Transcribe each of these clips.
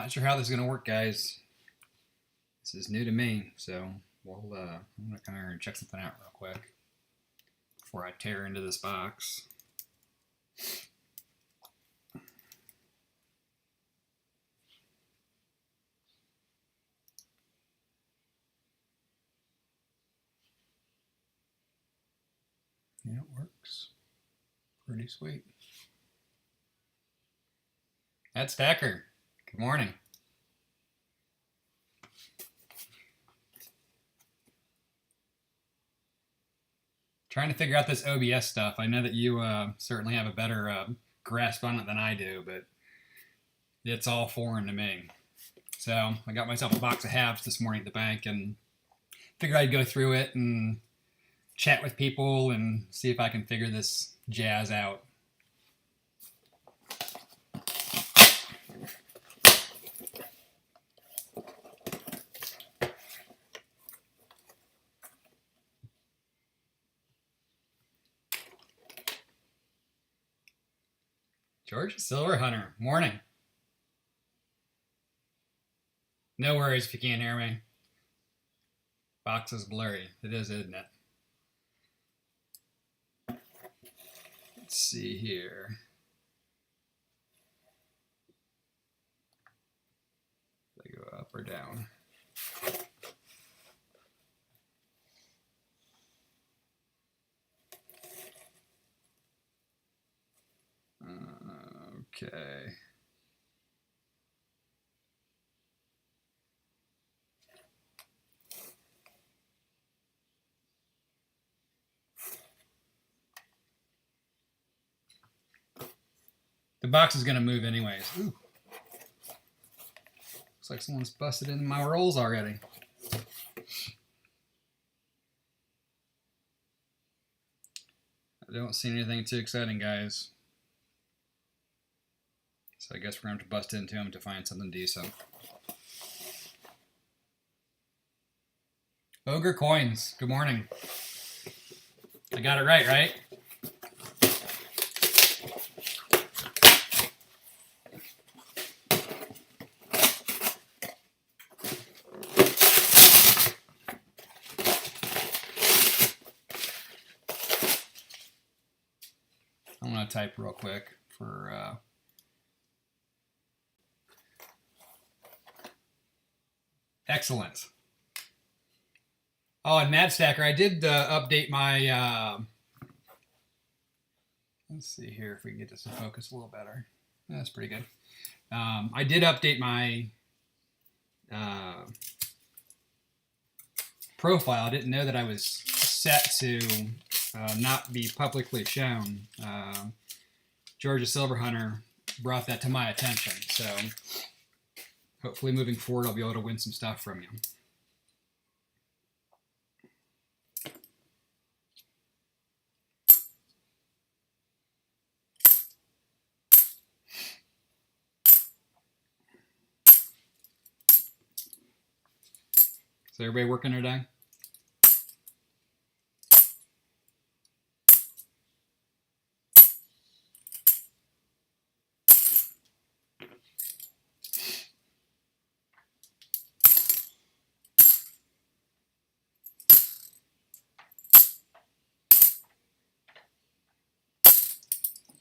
Not sure how this is going to work, guys. This is new to me, so I'm going to come here and check something out real quick before I tear into this box. Yeah, it works. Pretty sweet. That's Stacker. Good morning. Trying to figure out this OBS stuff. I know that you certainly have a better grasp on it than I do, but it's all foreign to me. So I got myself a box of halves this morning at the bank and figured I'd go through it and chat with people and see if I can figure this jazz out. George Silver Hunter, morning. No worries if you can't hear me. Box is blurry. It is, isn't it? Let's see here. They go up or down. Okay. The box is going to move anyways. Ooh. Looks like someone's busted into my rolls already. I don't see anything too exciting, guys. So I guess we're going to have to bust into them to find something decent. Ogre Coins, good morning. I got it right? I'm going to type real quick for... Excellent. Oh, and Mad Stacker, I did update my... let's see here if we can get this to focus a little better. That's pretty good. I did update my profile. I didn't know that I was set to not be publicly shown. Georgia Silver Hunter brought that to my attention, so hopefully moving forward I'll be able to win some stuff from you. Is everybody working today?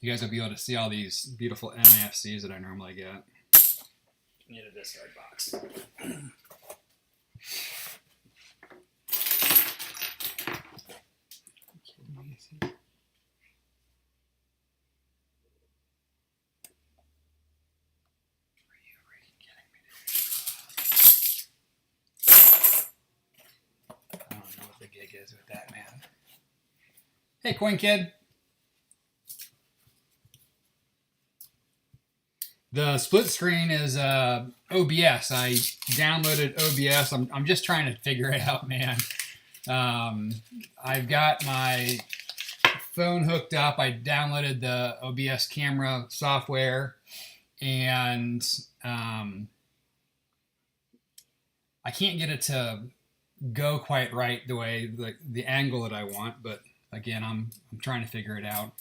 You guys will be able to see all these beautiful NIFCs that I normally get. Need a discard box. Is with that, man. Hey, Coin Kid. The split screen is OBS. I downloaded OBS. I'm just trying to figure it out, man. I've got my phone hooked up. I downloaded the OBS camera software, and I can't get it to go quite right the way the angle that I want, but again I'm trying to figure it out.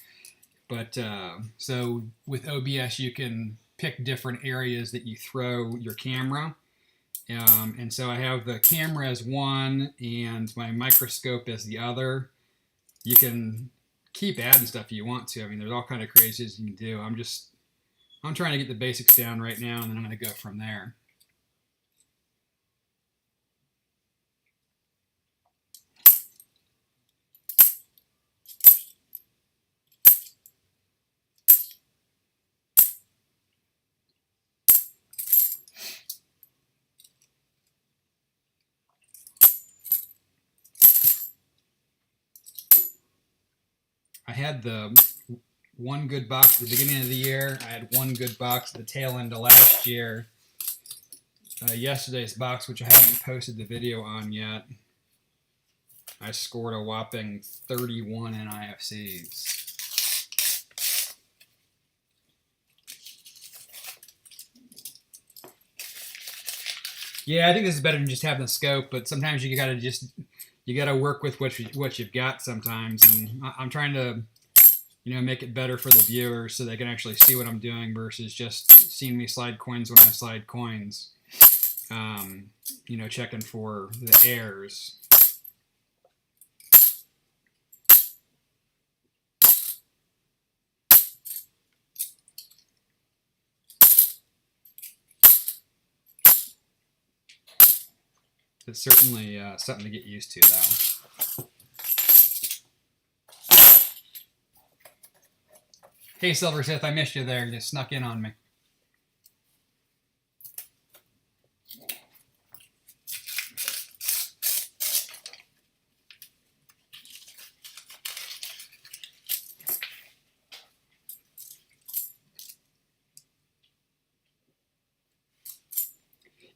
But so with OBS you can pick different areas that you throw your camera. And so I have the camera as one and my microscope as the other. You can keep adding stuff you want to. I mean, there's all kind of crazies you can do. I'm trying to get the basics down right now, and then I'm going to go from there. I had the one good box at the beginning of the year. I had one good box at the tail end of last year. Yesterday's box, which I haven't posted the video on yet, I scored a whopping 31 in IFCs. Yeah, I think this is better than just having the scope, but sometimes you gotta work with what you've got sometimes, and I'm trying to, make it better for the viewers so they can actually see what I'm doing versus just seeing me slide coins when I slide coins. Checking for the errors. It's certainly something to get used to, though. Hey, Silver Sith, I missed you there. You just snuck in on me.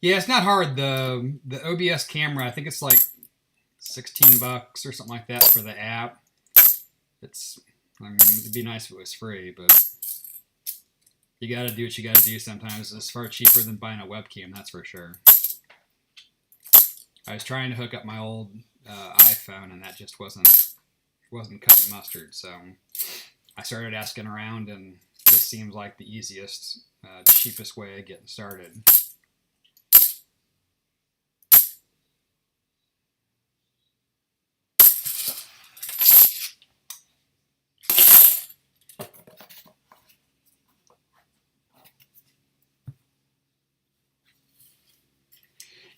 Yeah, it's not hard. The OBS camera, I think it's like $16 or something like that for the app. It'd be nice if it was free, but you got to do what you got to do sometimes. It's far cheaper than buying a webcam, that's for sure. I was trying to hook up my old iPhone, and that just wasn't cutting mustard. So I started asking around, and this seems like the easiest, cheapest way of getting started.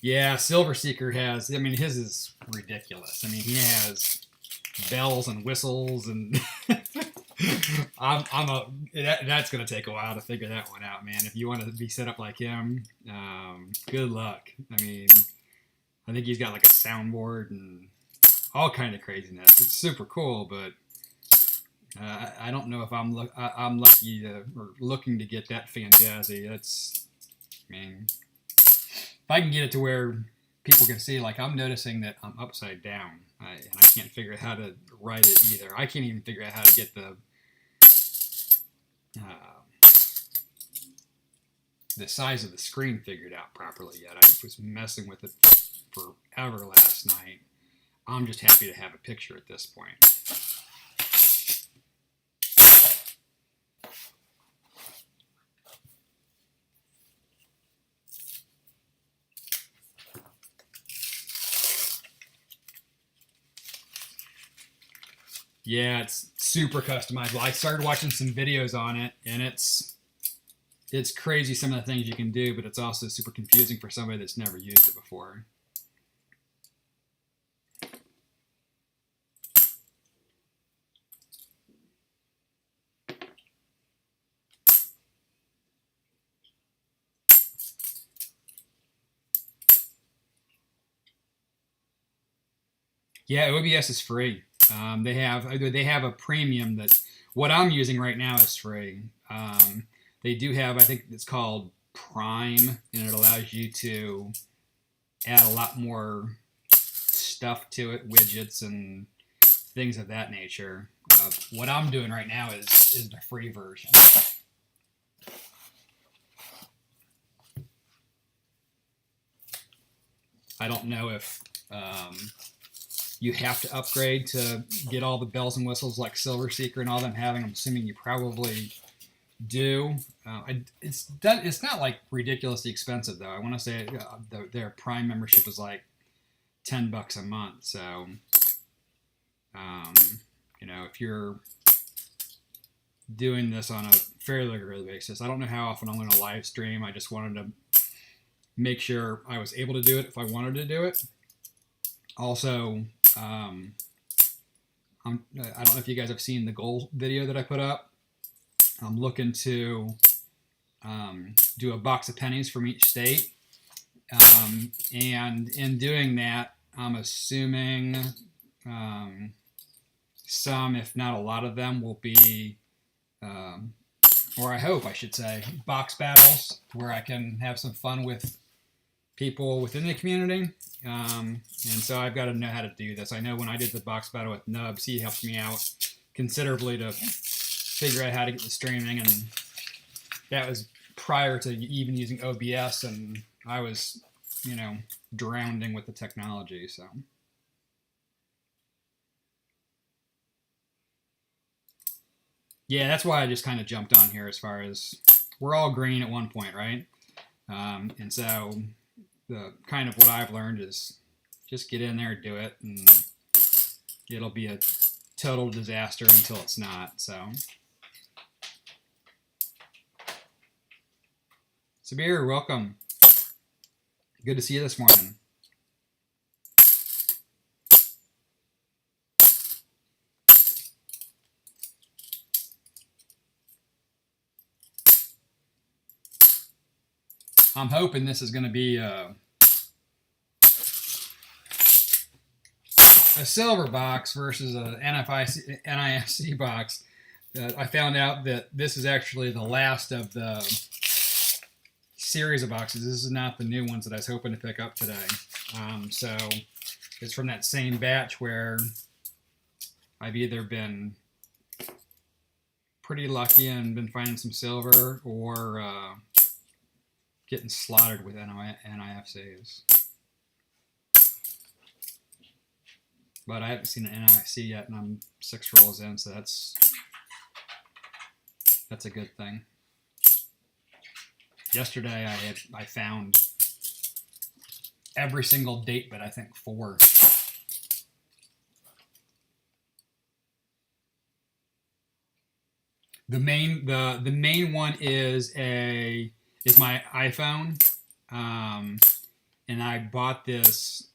Yeah, Silver Seeker has, his is ridiculous. He has bells and whistles, and that's going to take a while to figure that one out, man. If you want to be set up like him, good luck. I think he's got like a soundboard and all kind of craziness. It's super cool, but I don't know if I'm lucky or looking to get that Fantasy. If I can get it to where people can see, like I'm noticing that I'm upside down, and I can't figure out how to write it either. I can't even figure out how to get the size of the screen figured out properly yet. I was messing with it forever last night. I'm just happy to have a picture at this point. Yeah, it's super customizable. I started watching some videos on it, and it's crazy some of the things you can do, but it's also super confusing for somebody that's never used it before. Yeah, OBS is free. They have a premium that what I'm using right now is free. They do have, I think it's called Prime, and it allows you to add a lot more stuff to it, widgets and things of that nature. What I'm doing right now is the free version. I don't know if you have to upgrade to get all the bells and whistles like Silver Seeker and all them having. I'm assuming you probably do. It's not like ridiculously expensive though. I want to say their Prime membership is like $10 a month. So, um, you know, if you're doing this on a fairly regular basis, I don't know how often I'm going to live stream. I just wanted to make sure I was able to do it if I wanted to do it. Also, I don't know if you guys have seen the goal video that I put up. I'm looking to do a box of pennies from each state. And in doing that, I'm assuming some, if not a lot of them, will be, or I hope I should say, box battles where I can have some fun with people within the community. And so I've got to know how to do this. I know when I did the box battle with Nubs, he helped me out considerably to figure out how to get the streaming, and that was prior to even using OBS, and I was, you know, drowning with the technology. So yeah, that's why I just kind of jumped on here. As far as we're all green at one point, right? And so the kind of what I've learned is just get in there, do it, and it'll be a total disaster until it's not. So Sabir, welcome. Good to see you this morning. I'm hoping this is going to be a silver box versus a NIFC box. I found out that this is actually the last of the series of boxes. This is not the new ones that I was hoping to pick up today. So it's from that same batch where I've either been pretty lucky and been finding some silver, or getting slaughtered with NIFCs. But I haven't seen an NIFC yet, and I'm 6 rolls in, so that's a good thing. Yesterday I found every single date, but I think 4. The main one is my iPhone, and I bought this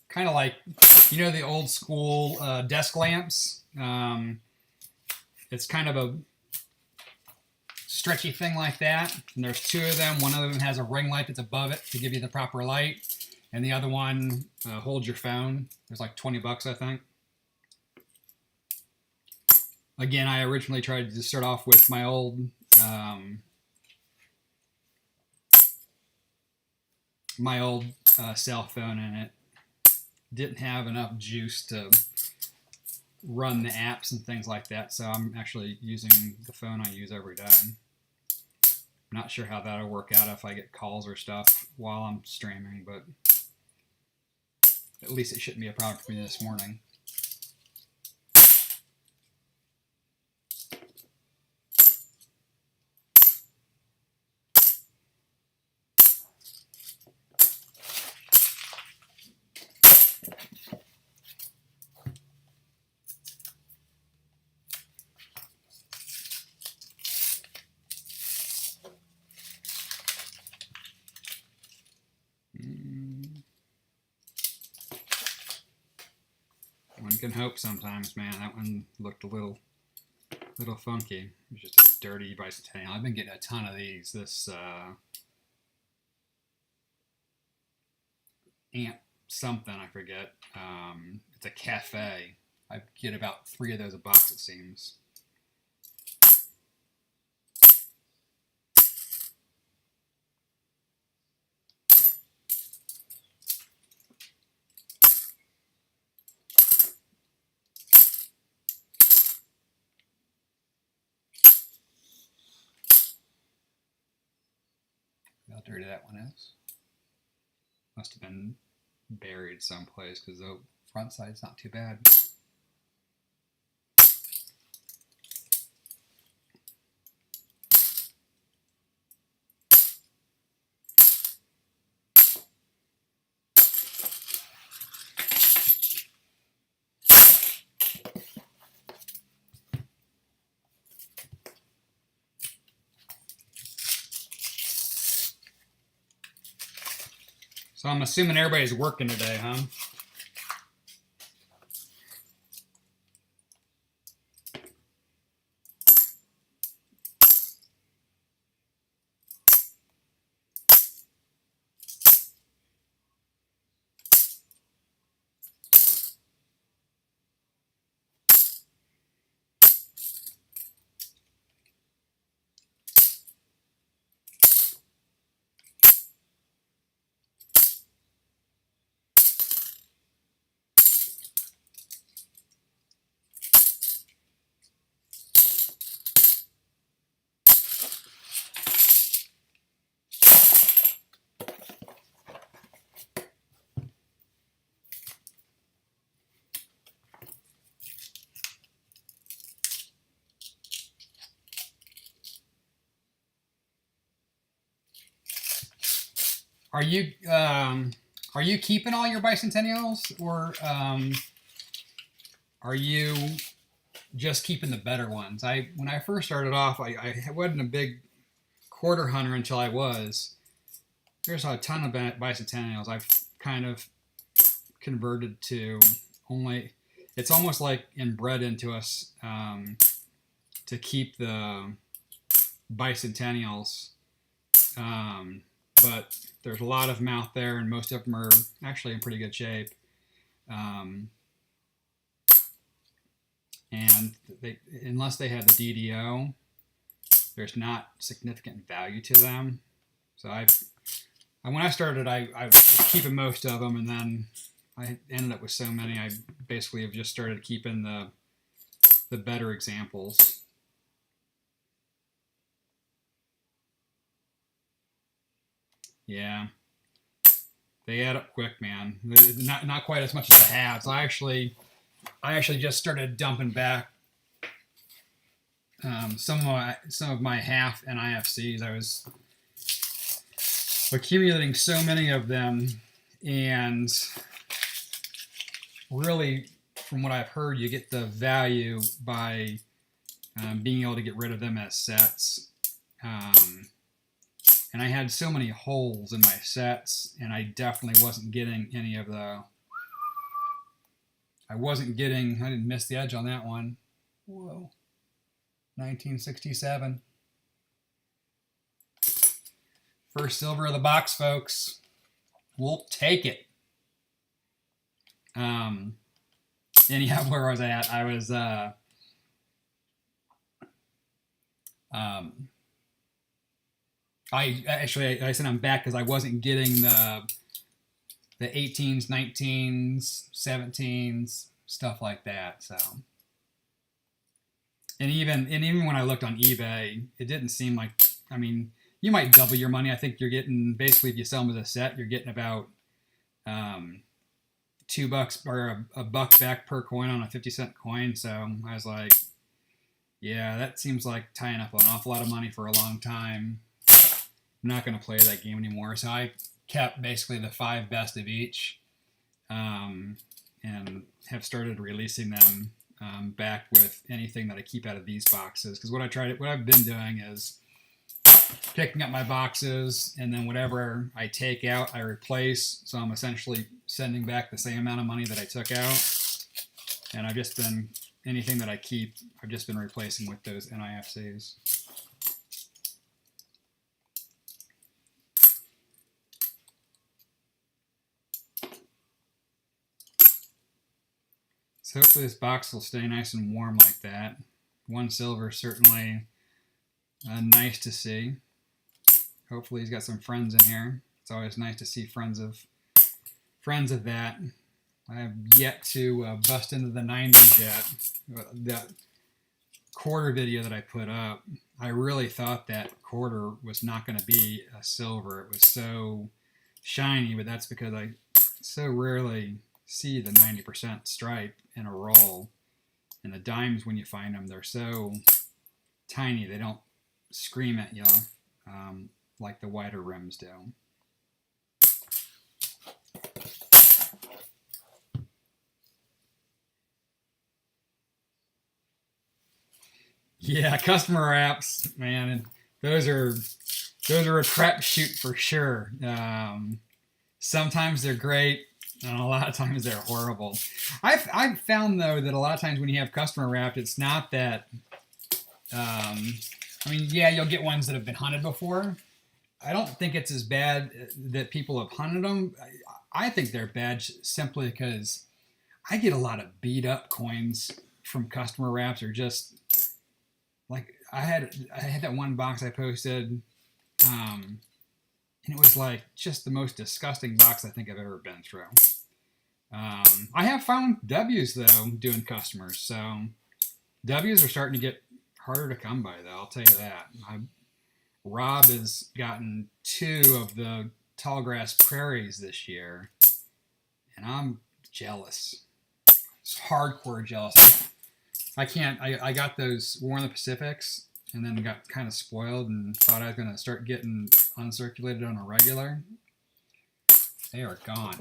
kind of like, you know, the old school desk lamps. It's kind of a stretchy thing like that, and there's 2 of them. One of them has a ring light that's above it to give you the proper light, and the other one holds your phone. There's like $20, I think. Again, I originally tried to start off with my old cell phone, and it didn't have enough juice to run the apps and things like that, so I'm actually using the phone I use every day. I'm not sure how that'll work out if I get calls or stuff while I'm streaming, but at least it shouldn't be a problem for me this morning. One can hope sometimes, man. That one looked a little funky. It was just a dirty bicentennial. I've been getting a ton of these. This Ant something, I forget. It's a cafe. I get about 3 of those a box, it seems. How dirty that one is. Must have been buried someplace, because the front side's not too bad. So I'm assuming everybody's working today, huh? Are you keeping all your bicentennials, or are you just keeping the better ones? When I first started off, I wasn't a big quarter hunter until I was. There's a ton of bicentennials. I've kind of converted to only. It's almost like inbred into us to keep the bicentennials, but there's a lot of them out there, and most of them are actually in pretty good shape. And unless they have the DDO, there's not significant value to them. So when I started, I was keeping most of them, and then I ended up with so many, I basically have just started keeping the better examples. Yeah, they add up quick, man. Not quite as much as the halves. I actually just started dumping back some of my half and IFCs. I was accumulating so many of them, and really, from what I've heard, you get the value by being able to get rid of them as sets. And I had so many holes in my sets, and I definitely wasn't getting any of the... I didn't miss the edge on that one. Whoa. 1967. First silver of the box, folks. We'll take it. Anyhow, where was I at? I was... I said I'm back because I wasn't getting the 18s, 19s, 17s, stuff like that. So, and even when I looked on eBay, it didn't seem like, I mean, you might double your money. I think you're getting, basically, if you sell them as a set, you're getting about $2 or a buck back per coin on a 50-cent coin. So I was like, yeah, that seems like tying up an awful lot of money for a long time. I'm not going to play that game anymore. So I kept basically the 5 best of each, and have started releasing them back with anything that I keep out of these boxes. Because what I've been doing is picking up my boxes, and then whatever I take out, I replace. So I'm essentially sending back the same amount of money that I took out. And I've just been, anything that I keep, I've just been replacing with those NIFCs. So hopefully this box will stay nice and warm like that. 1 silver is certainly nice to see. Hopefully he's got some friends in here. It's always nice to see friends of that. I have yet to bust into the 90s yet. That quarter video that I put up, I really thought that quarter was not going to be a silver. It was so shiny, but that's because I so rarely see the 90% stripe in a roll. And the dimes, when you find them, they're so tiny, they don't scream at you like the wider rims do. Yeah, customer apps, man, those are a crapshoot for sure. Sometimes they're great, and a lot of times they're horrible. I've found though that a lot of times when you have customer wrapped, it's not that. I mean, yeah, you'll get ones that have been hunted before. I don't think it's as bad that people have hunted them. I think they're bad simply because I get a lot of beat up coins from customer wraps, or just like I had that one box I posted. And it was like just the most disgusting box I think I've ever been through. I have found W's though doing customers, so W's are starting to get harder to come by though. I'll tell you that. Rob has gotten 2 of the tall grass prairies this year, and I'm jealous. It's hardcore jealous. I can't. I got those War in the Pacifics, and then got kind of spoiled and thought I was going to start getting uncirculated on a regular. They are gone.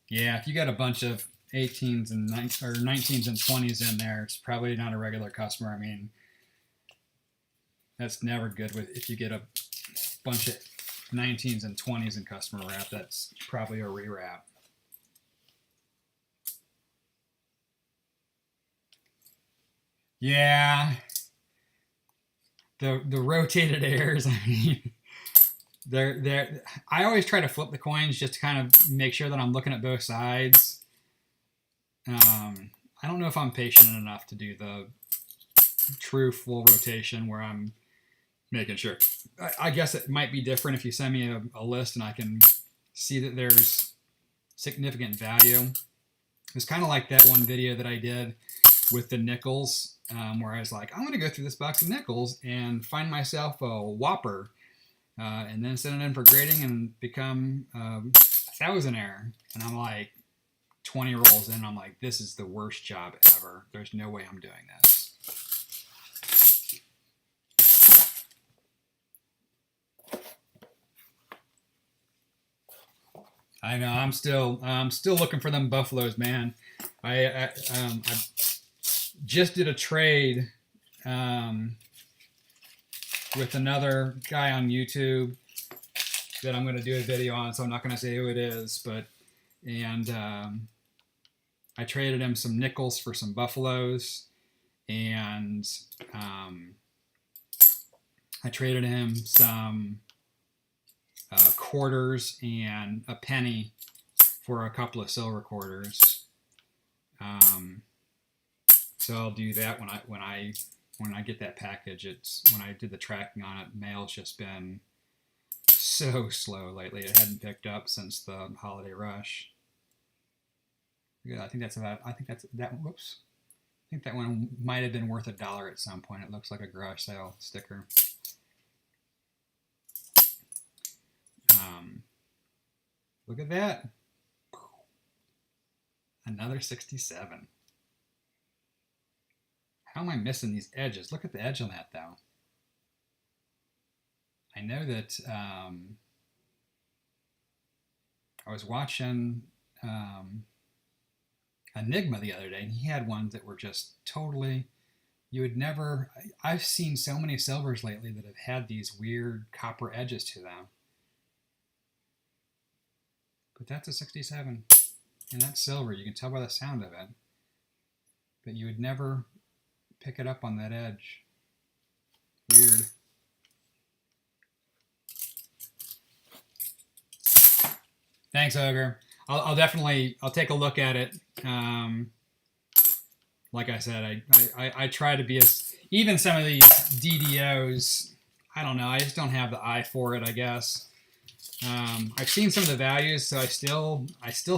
Yeah, if you got a bunch of 18s and 19s and 20s in there, it's probably not a regular customer. I mean, that's never good if you get a bunch of 19s and 20s in customer wrap. That's probably a rewrap. Yeah, the rotated airs. I mean, they're. I always try to flip the coins just to kind of make sure that I'm looking at both sides. I don't know if I'm patient enough to do the true full rotation where I'm making sure. I guess it might be different if you send me a list and I can see that there's significant value. It's kind of like that one video that I did with the nickels, where I was like, I'm going to go through this box of nickels and find myself a Whopper, and then send it in for grading and become a thousandaire. And I'm like 20 rolls in, I'm like, this is the worst job ever. There's no way I'm doing this. I know. I'm still looking for them buffaloes, man. I just did a trade with another guy on YouTube that I'm going to do a video on, so I'm not going to say who it is, but I traded him some nickels for some buffaloes, and I traded him some quarters and a penny for a couple of silver quarters. So I'll do that when I get that package. It's when I did the tracking on it, mail's just been so slow lately. It hadn't picked up since the holiday rush. Yeah, I think that whoops. I think that one might have been worth $1 at some point. It looks like a garage sale sticker. Look at that. Another 67. How am I missing these edges? Look at the edge on that, though. I know that I was watching Enigma the other day, and he had ones that were just totally, you would never, I've seen so many silvers lately that have had these weird copper edges to them. But that's a 67, and that's silver. You can tell by the sound of it. But you would never pick it up on that edge. Weird. Thanks, Ogre. I'll take a look at it. Like I said, I try to be even some of these DDOs, I don't know, I just don't have the eye for it, I guess. I've seen some of the values, so I still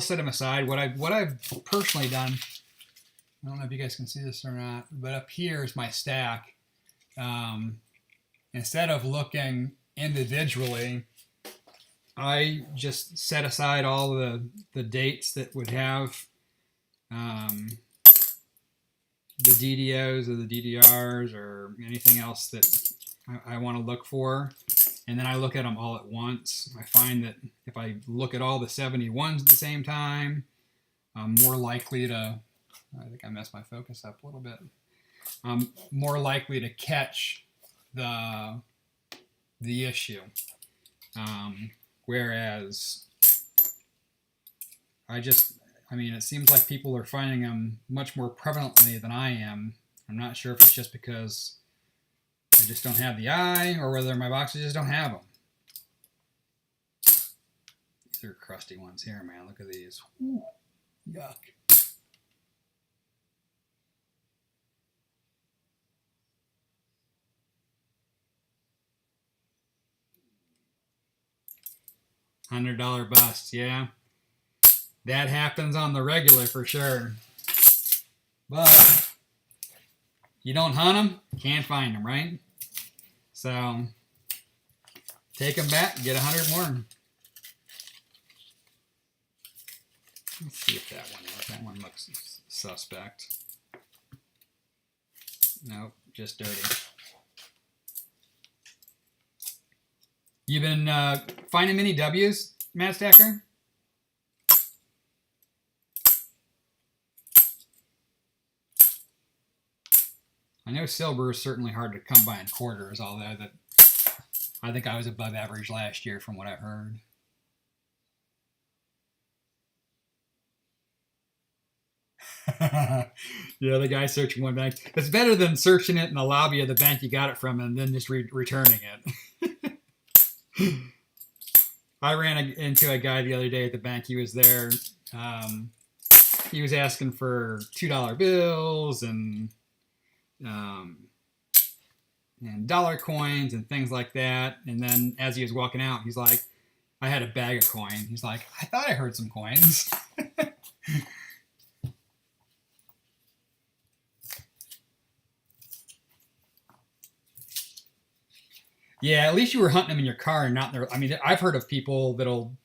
set them aside. What I've personally done, I don't know if you guys can see this or not, but up here is my stack. Instead of looking individually, I just set aside all the dates that would have the DDOs or the DDRs or anything else that I want to look for. And then I look at them all at once. I find that if I look at all the 71s at the same time, I'm more likely to, I think I messed my focus up a little bit. I'm more likely to catch the issue. Whereas I mean, it seems like people are finding them much more prevalently than I am. I'm not sure if it's just because I just don't have the eye or whether my boxes just don't have them. These are crusty ones here, man. Look at these. Whew. Yuck. $100 bust, yeah. That happens on the regular for sure. But you don't hunt them, can't find them, right? So take them back, get 100 more. Let's see if that one looks suspect. Nope, just dirty. You been finding many W's, Matt Stacker? I know silver is certainly hard to come by in quarters, although that I think I was above average last year from what I've heard. Yeah, the guy searching one bank. It's better than searching it in the lobby of the bank you got it from and then just returning it. I ran into a guy the other day at the bank. He was there. He was asking for $2 bills and dollar coins and things like that. And then as he was walking out, he's like, I had a bag of coin. He's like, I thought I heard some coins. Yeah, at least you were hunting them in your car and not in their... I mean, I've heard of people that'll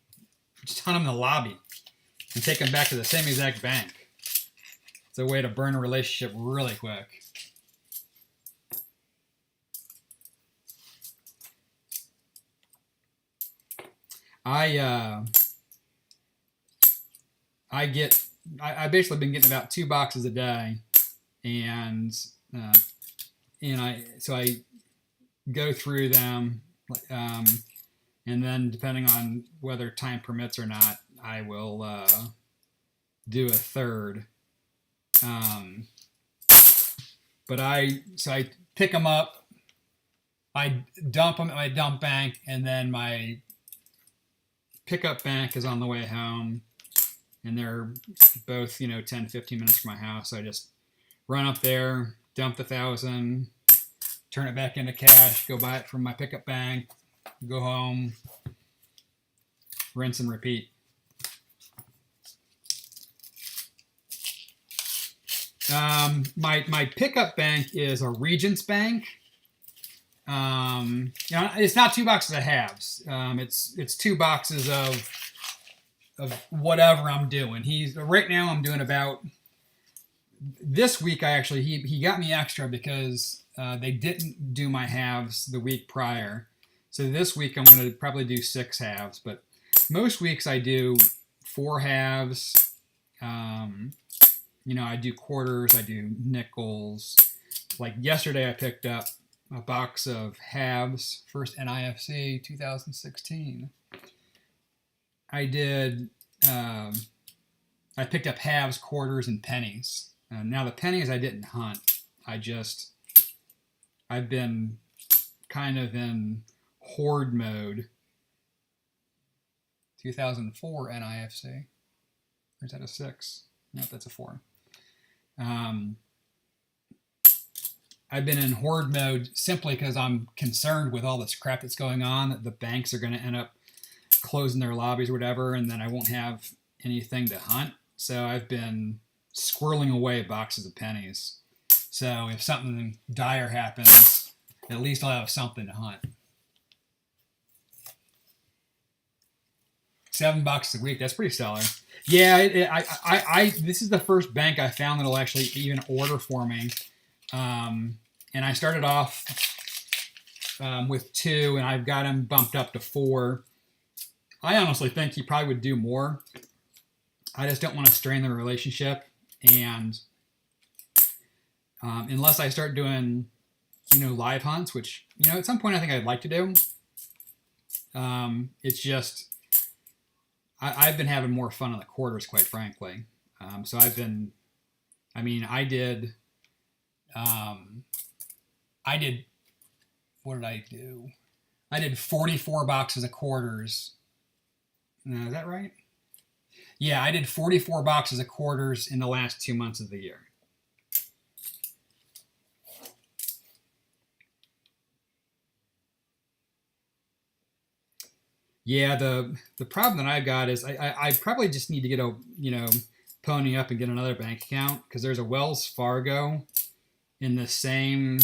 just hunt them in the lobby and take them back to the same exact bank. It's a way to burn a relationship really quick. I've basically been getting about 2 boxes a day, and I go through them, and then depending on whether time permits or not, I will do a third. But I pick them up, I dump them at my dump bank, and then my pickup bank is on the way home, and they're both 10-15 minutes from my house. So I just run up there, dump the 1,000, turn it back into cash, go buy it from my pickup bank, go home, rinse and repeat. My pickup bank is a Regents bank. It's not 2 boxes of halves. It's 2 boxes of whatever I'm doing. Right now I'm doing about this week. He got me extra because they didn't do my halves the week prior. So this week I'm going to probably do 6 halves, but most weeks I do 4 halves. I do quarters, I do nickels. Like yesterday I picked up a box of halves, first NIFC 2016. I picked up halves, quarters, and pennies. Now the pennies I didn't hunt. I've been kind of in hoard mode. 2004 NIFC. Or is that a 6? No, that's a 4. I've been in hoard mode simply because I'm concerned with all this crap that's going on, that the banks are going to end up closing their lobbies or whatever, and then I won't have anything to hunt. So I've been squirreling away boxes of pennies. So if something dire happens, at least I'll have something to hunt. 7 boxes a week, that's pretty stellar. Yeah, this is the first bank I found that'll actually even order for me. And I started off with 2, and I've got him bumped up to 4. I honestly think he probably would do more. I just don't want to strain the relationship, and unless I start doing live hunts, which, at some point I think I'd like to do. It's just, I've been having more fun on the quarters, quite frankly. So I did, what did I do? I did 44 boxes of quarters. No, is that right? Yeah, I did 44 boxes of quarters in the last 2 months of the year. Yeah, the problem that I've got is I probably just need to get pony up and get another bank account, because there's a Wells Fargo in the same,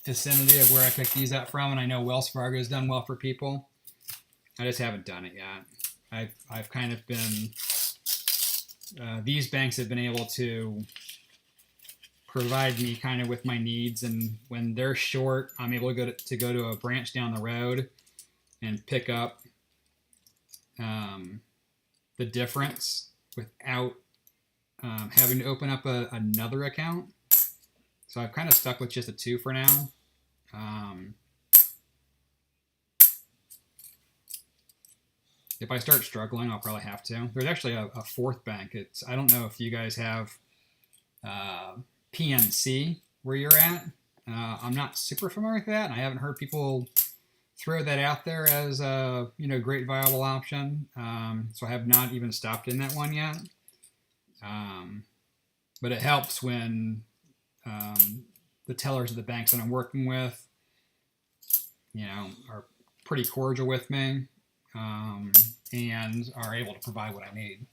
vicinity of where I picked these up from, and I know Wells Fargo has done well for people. I just haven't done it yet. I've kind of been, these banks have been able to provide me kind of with my needs, and when they're short, I'm able to go to a branch down the road and pick up the difference without having to open up another account. So I've kind of stuck with just a 2 for now. If I start struggling, I'll probably have to. There's actually a 4th bank. I don't know if you guys have PNC where you're at. I'm not super familiar with that, and I haven't heard people throw that out there as a great viable option. So I have not even stopped in that one yet. But it helps when the tellers of the banks that I'm working with, are pretty cordial with me, and are able to provide what I need.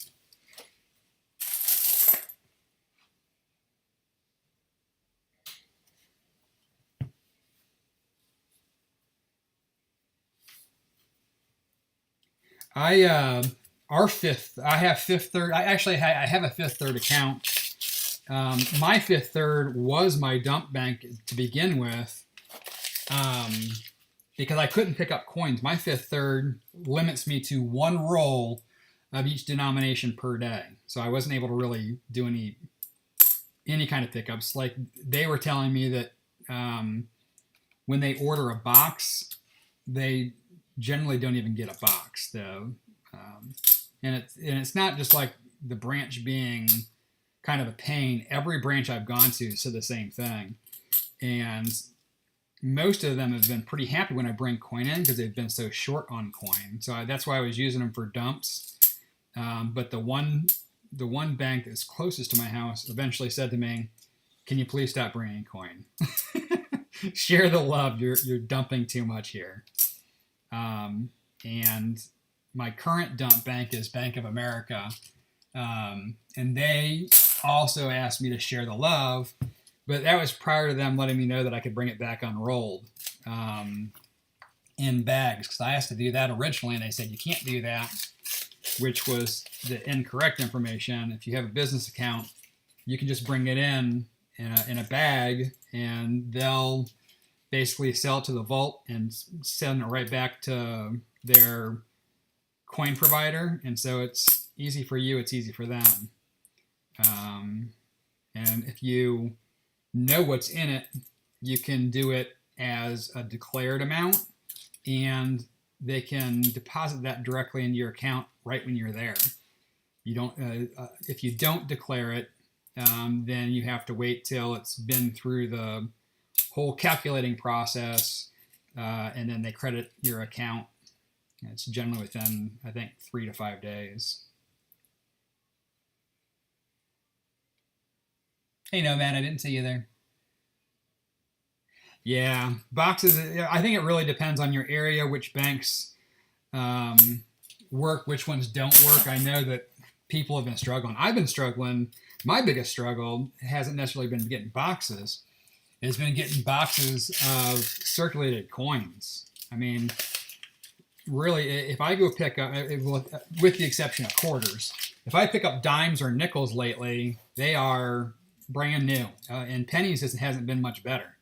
I have Fifth Third. I have a Fifth Third account. My Fifth Third was my dump bank to begin with, because I couldn't pick up coins. My Fifth Third limits me to 1 roll of each denomination per day, so I wasn't able to really do any kind of pickups. Like, they were telling me that when they order a box, they generally don't even get a box, though. And it's not just like the branch being kind of a pain. Every branch I've gone to said the same thing, and most of them have been pretty happy when I bring coin in, because they've been so short on coin. So that's why I was using them for dumps. But the one bank that's closest to my house eventually said to me, "Can you please stop bringing coin? Share the love. You're dumping too much here." And my current dump bank is Bank of America, and they also asked me to share the love, but that was prior to them letting me know that I could bring it back unrolled in bags, because I asked to do that originally, and they said you can't do that, which was the incorrect information. If you have a business account, you can just bring it in a bag, and they'll basically sell it to the vault and send it right back to their coin provider. And so it's easy for you, it's easy for them. And if you know what's in it, you can do it as a declared amount, and they can deposit that directly into your account right when you're there. You don't, if you don't declare it, then you have to wait till it's been through the whole calculating process, and then they credit your account. It's generally within, I think, 3 to 5 days. Hey, no, man, I didn't see you there. Yeah, boxes, I think it really depends on your area, which banks work, which ones don't work. I know that people have been struggling. I've been struggling. My biggest struggle hasn't necessarily been getting boxes. It's been getting boxes of circulated coins. I mean, really, if I go pick up, with the exception of quarters, if I pick up dimes or nickels lately, they are brand new. And pennies hasn't been much better.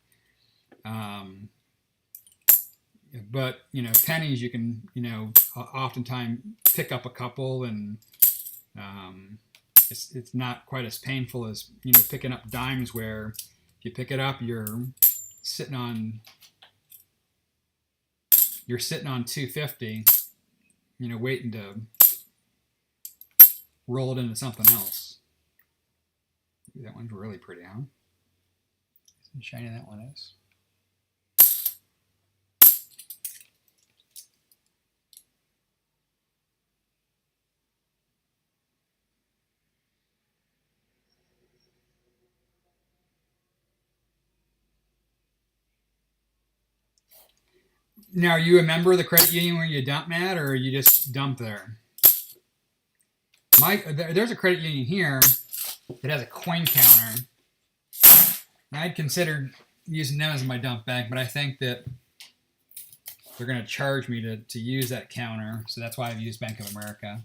But, pennies, you can, oftentimes pick up a couple, and it's not quite as painful as, picking up dimes, where if you pick it up, you're sitting on, you're sitting on 250, you know, waiting to roll it into something else. Ooh, that one's really pretty, huh? How shiny that one is. Now, are you a member of the credit union where you dump, Matt, or you just dump there? There's a credit union here that has a coin counter. I'd considered using them as my dump bank, but I think that they're going to charge me to use that counter, so that's why I've used Bank of America.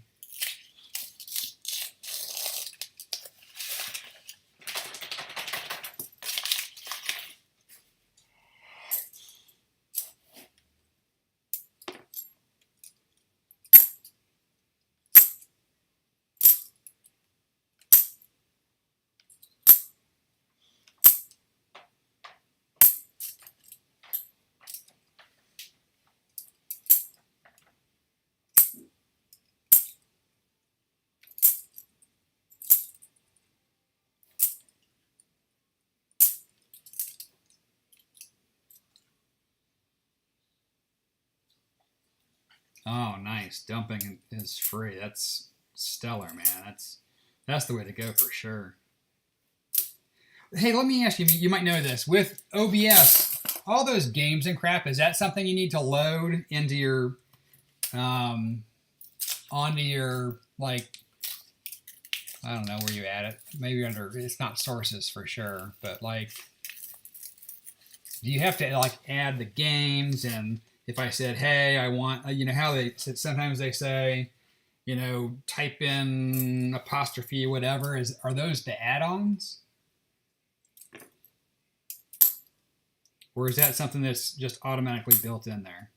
Oh, nice. Dumping is free. That's stellar, man. That's the way to go for sure. Hey, let me ask you, you might know this. With OBS, all those games and crap, is that something you need to load into your, onto your, like, I don't know where you add it. Maybe under, it's not sources for sure, but like, do you have to like add the games? And if I said, hey, I want, you know, how they, sometimes they say, you know, type in apostrophe, whatever, are those the add-ons? Or is that something that's just automatically built in there?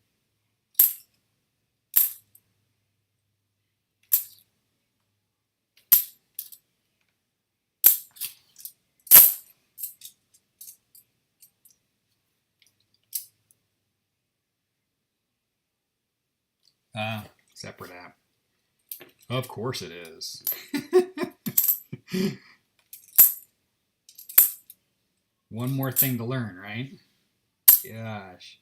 Separate app. Of course it is. One more thing to learn, right? Gosh.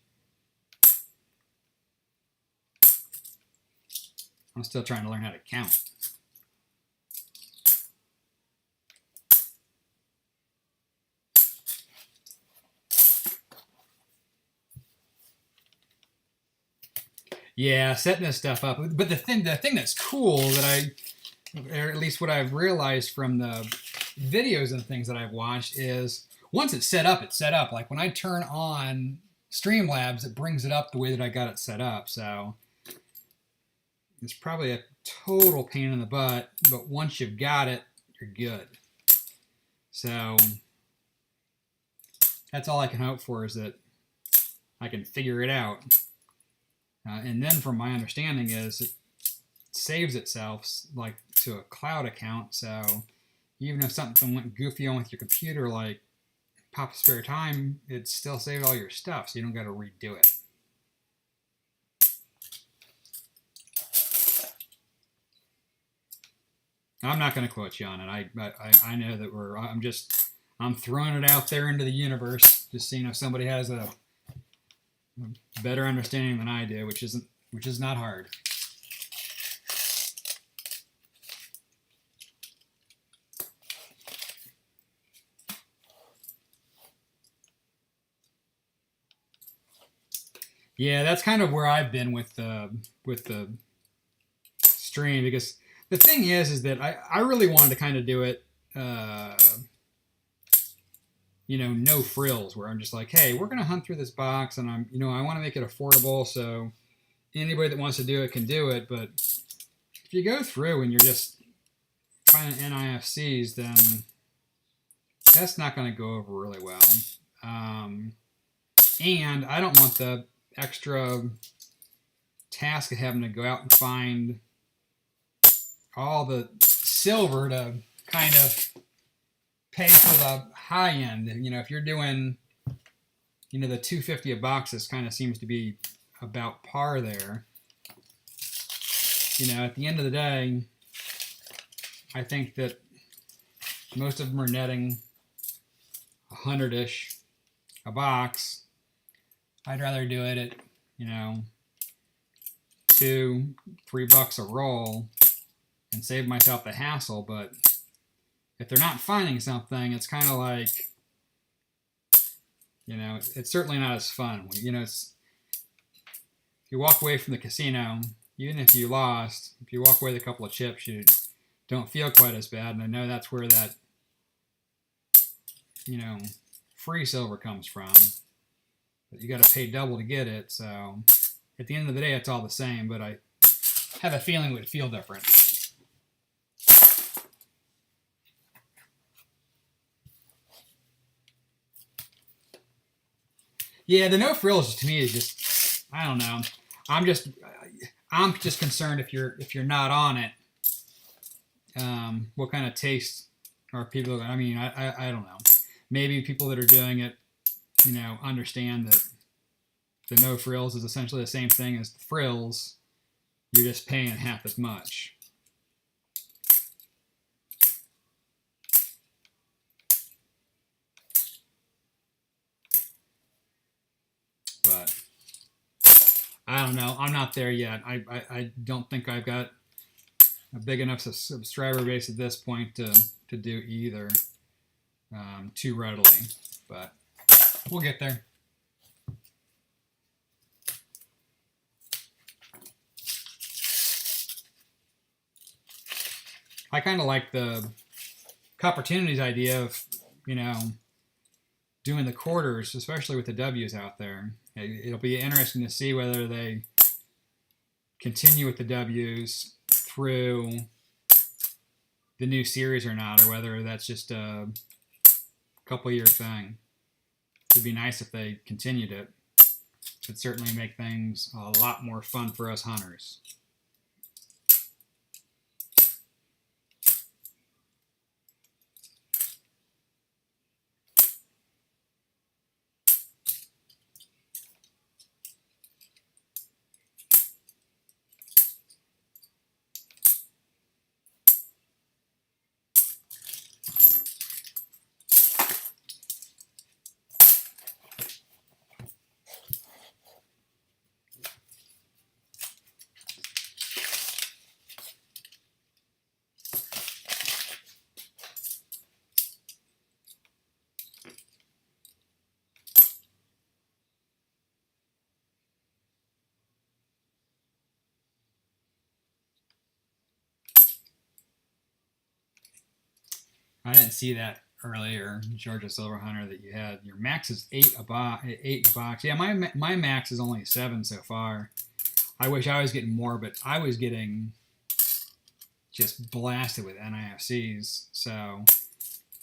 I'm still trying to learn how to count. Yeah, setting this stuff up. But the thing that's cool that or at least what I've realized from the videos and things that I've watched is once it's set up, it's set up. Like when I turn on Streamlabs, it brings it up the way that I got it set up. So it's probably a total pain in the butt, but once you've got it, you're good. So that's all I can hope for, is that I can figure it out. And then from my understanding is it saves itself like to a cloud account. So even if something went goofy on with your computer, like pop spare time, it still saved all your stuff. So you don't got to redo it. I'm not going to quote you on it. I know that I'm throwing it out there into the universe, just seeing if somebody has a better understanding than I do, which is not hard. Yeah, that's kind of where I've been with the stream, because the thing is that I really wanted to kind of do it, you know, no frills, where I'm just like, hey, we're going to hunt through this box, and I want to make it affordable, so anybody that wants to do it can do it. But if you go through and you're just finding NIFCs, then that's not going to go over really well. And I don't want the extra task of having to go out and find all the silver to kind of pay for the high end. You know, if you're doing, you know, the $2.50 a box kind of seems to be about par there. You know, at the end of the day, I think that most of them are netting 100-ish a box. I'd rather do it at, you know, $2-3 a roll and save myself the hassle. But if they're not finding something, it's kind of like, you know, it's certainly not as fun. You know, if you walk away from the casino, even if you lost, if you walk away with a couple of chips, you don't feel quite as bad. And I know that's where that, you know, free silver comes from. But you got to pay double to get it. So at the end of the day, it's all the same. But I have a feeling it would feel different. Yeah, the no frills to me is just, I don't know. I'm just concerned if you're not on it, what kind of taste are people? I mean, I don't know. Maybe people that are doing it, you know, understand that the no frills is essentially the same thing as the frills. You're just paying half as much. But I don't know. I'm not there yet. I don't think I've got a big enough subscriber base at this point to do either too readily. But we'll get there. I kind of like the Opportunities idea of, you know, doing the quarters, especially with the W's out there. It'll be interesting to see whether they continue with the W's through the new series or not, or whether that's just a couple-year thing. It'd be nice if they continued it. It'd certainly make things a lot more fun for us hunters. I didn't see that earlier, Georgia Silver Hunter, that you had. Your max is 8 a box. Yeah, my max is only 7 so far. I wish I was getting more, but I was getting just blasted with NIFCs. So,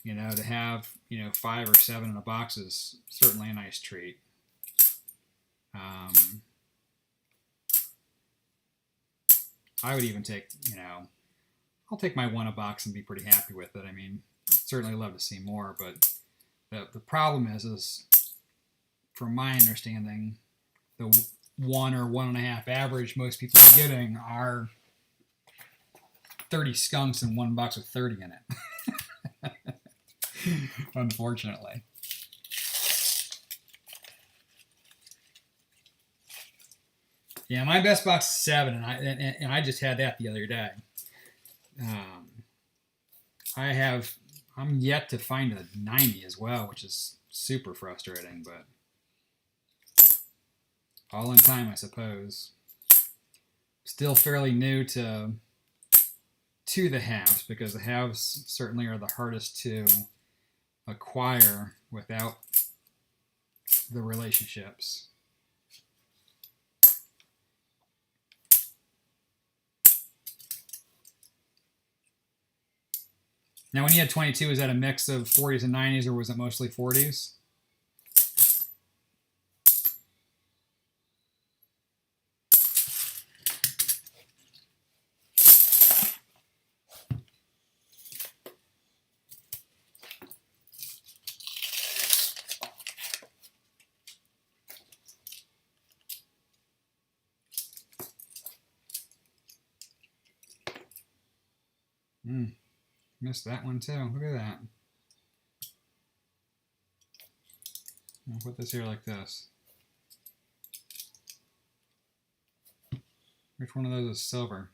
you know, to have, you know, 5 or 7 in a box is certainly a nice treat. I would even take, you know, I'll take my 1 a box and be pretty happy with it. I mean, certainly love to see more, but the problem is from my understanding, the 1 or 1.5 average most people are getting are 30 skunks in 1 box with 30 in it. Unfortunately. Yeah, my best box is 7, and I just had that the other day. I'm yet to find a 90 as well, which is super frustrating, but all in time, I suppose. Still fairly new to the halves, because the halves certainly are the hardest to acquire without the relationships. Now, when you had 22, was that a mix of 40s and 90s, or was it mostly 40s? Missed that one too. Look at that. I'll put this here like this. Which one of those is silver?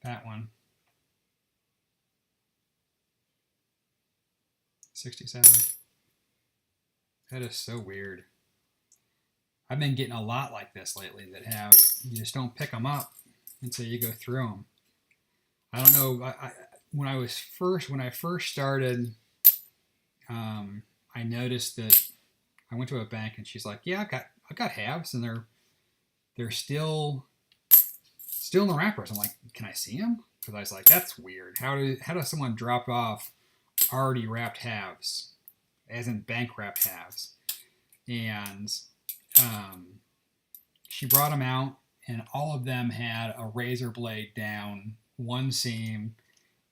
That one. 67. That is so weird. I've been getting a lot like this lately that have, you just don't pick them up until you go through them. I don't know, when I first started, I noticed that I went to a bank and she's like, yeah, I've got halves and they're still in the wrappers. I'm like, can I see them? Because I was like, that's weird. How does someone drop off already wrapped halves, as in bank wrapped halves? And she brought them out, and all of them had a razor blade down one seam.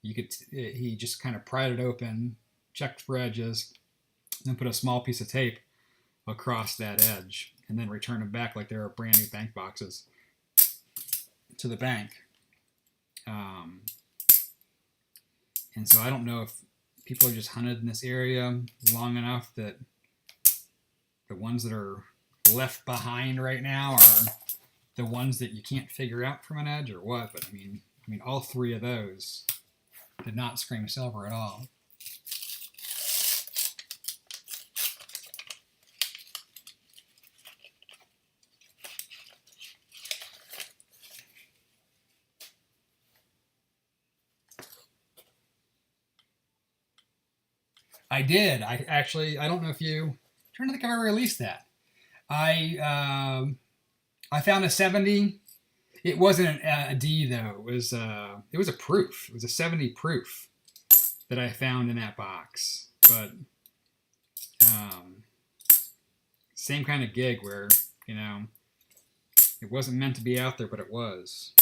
He just kind of pried it open, checked for edges, then put a small piece of tape across that edge, and then returned them back like they were brand new bank boxes to the bank. And so I don't know if people are just hunted in this area long enough that the ones that are left behind right now are the ones that you can't figure out from an edge or what. But I mean, all three of those did not scream silver at all. I did. I don't know if you. I'm trying to think if I ever released that. I found a 70. It wasn't a D though. It was a proof. It was a 70 proof that I found in that box. But same kind of gig where, you know, it wasn't meant to be out there, but it was.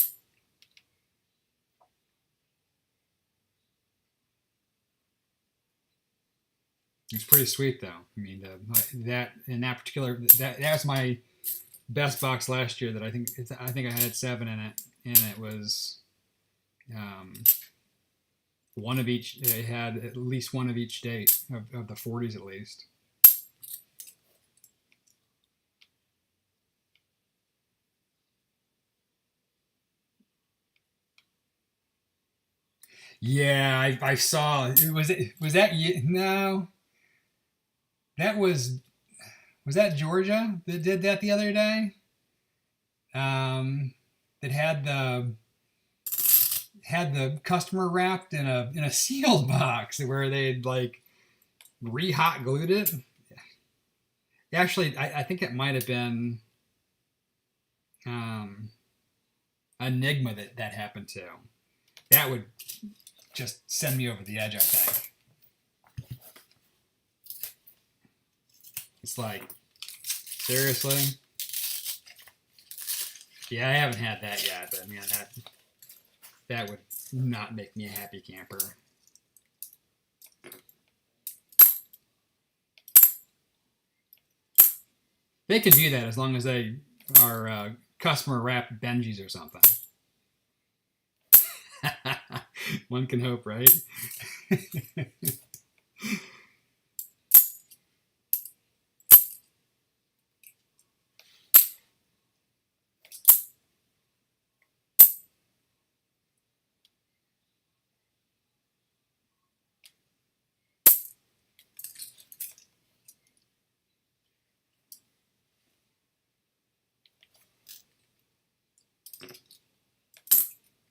It's pretty sweet though. I mean, that was my best box last year. That I think I had 7 in it, and it was one of each. It had at least one of each date of the 40s at least. Yeah, I saw. Was that you? No, that was that Georgia that did that the other day? That had the customer wrapped in a sealed box where they'd like re-hot glued it. Actually, I think it might have been Enigma that happened to. That would just send me over the edge, I think. It's like, seriously? Yeah, I haven't had that yet, but man, that would not make me a happy camper. They can do that as long as they are customer wrapped Benjis or something. One can hope, right?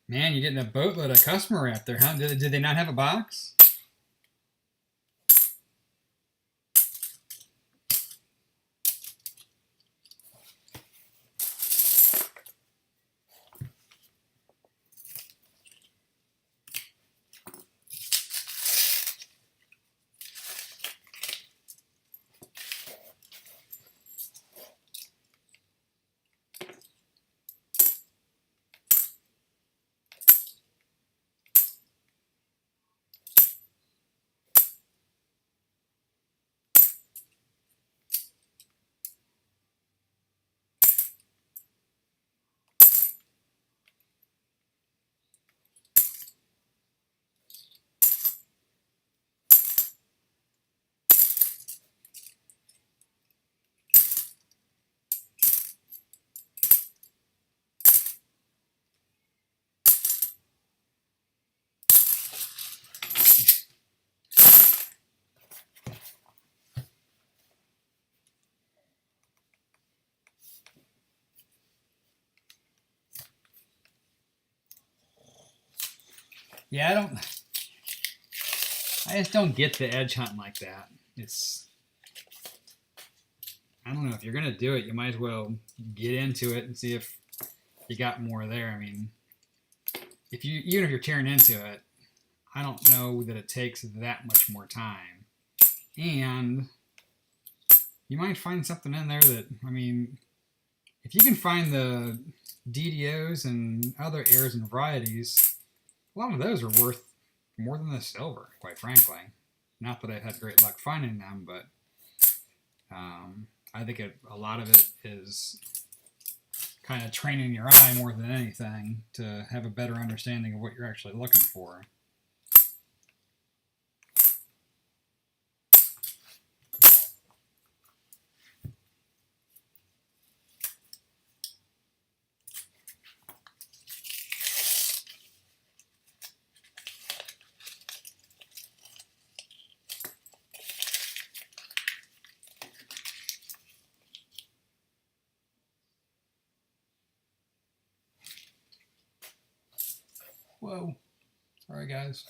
Man, you're getting a boatload of customer wrap there, huh? Did they not have a box? Yeah, I just don't get the edge hunting like that. I don't know, if you're gonna do it, you might as well get into it and see if you got more there. I mean, even if you're tearing into it, I don't know that it takes that much more time. And you might find something in there that, I mean, if you can find the DDOs and other airs and varieties, a lot of those are worth more than the silver, quite frankly. Not that I've had great luck finding them, but I think a lot of it is kind of training your eye more than anything to have a better understanding of what you're actually looking for. Whoa. Sorry, guys.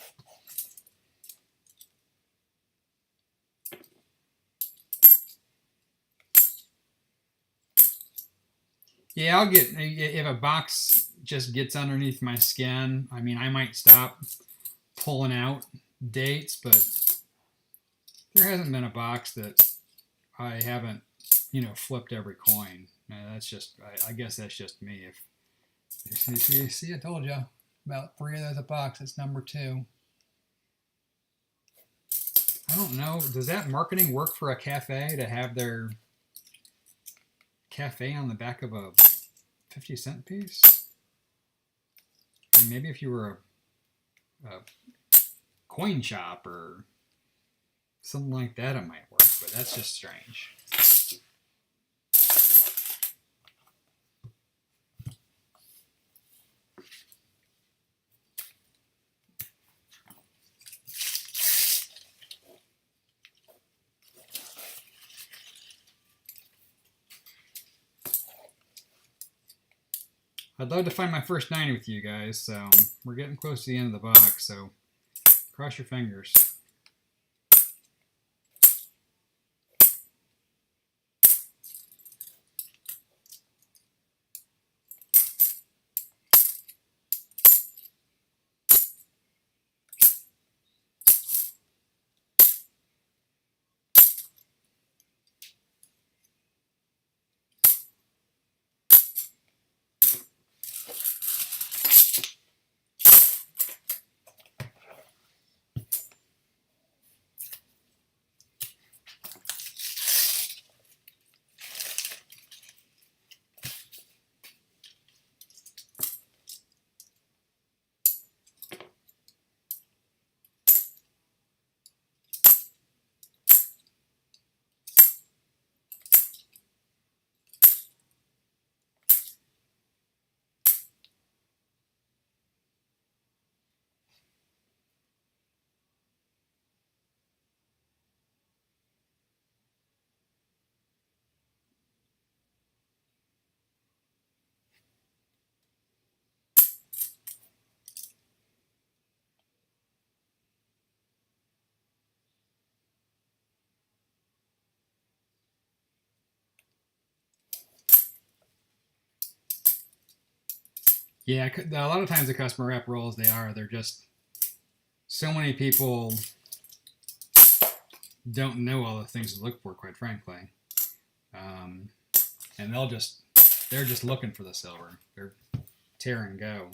Yeah, I'll get, if a box just gets underneath my skin, I mean, I might stop pulling out dates, but there hasn't been a box that I haven't, flipped every coin. That's just, I guess that's just me. If you see, I told you about 3 of those a box. It's number 2. I don't know. Does that marketing work for a cafe to have their cafe on the back of a 50-cent piece? And maybe if you were a coin shop or something like that, it might work, but that's just strange. I'd love to find my first 90 with you guys, so we're getting close to the end of the box, so cross your fingers. Yeah, a lot of times the customer rep rolls, they're just, so many people don't know all the things to look for, quite frankly. And they're just looking for the silver. They're tear and go.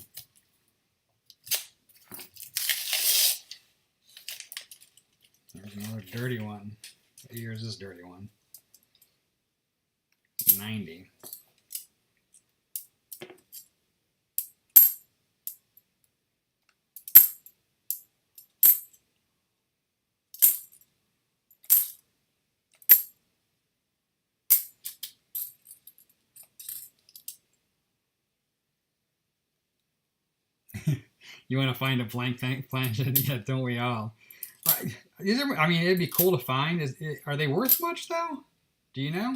There's another dirty one. What year is this dirty one? 90. You want to find a blank planchet? Yeah, don't we all? I mean, it'd be cool to find. Are they worth much, though? Do you know?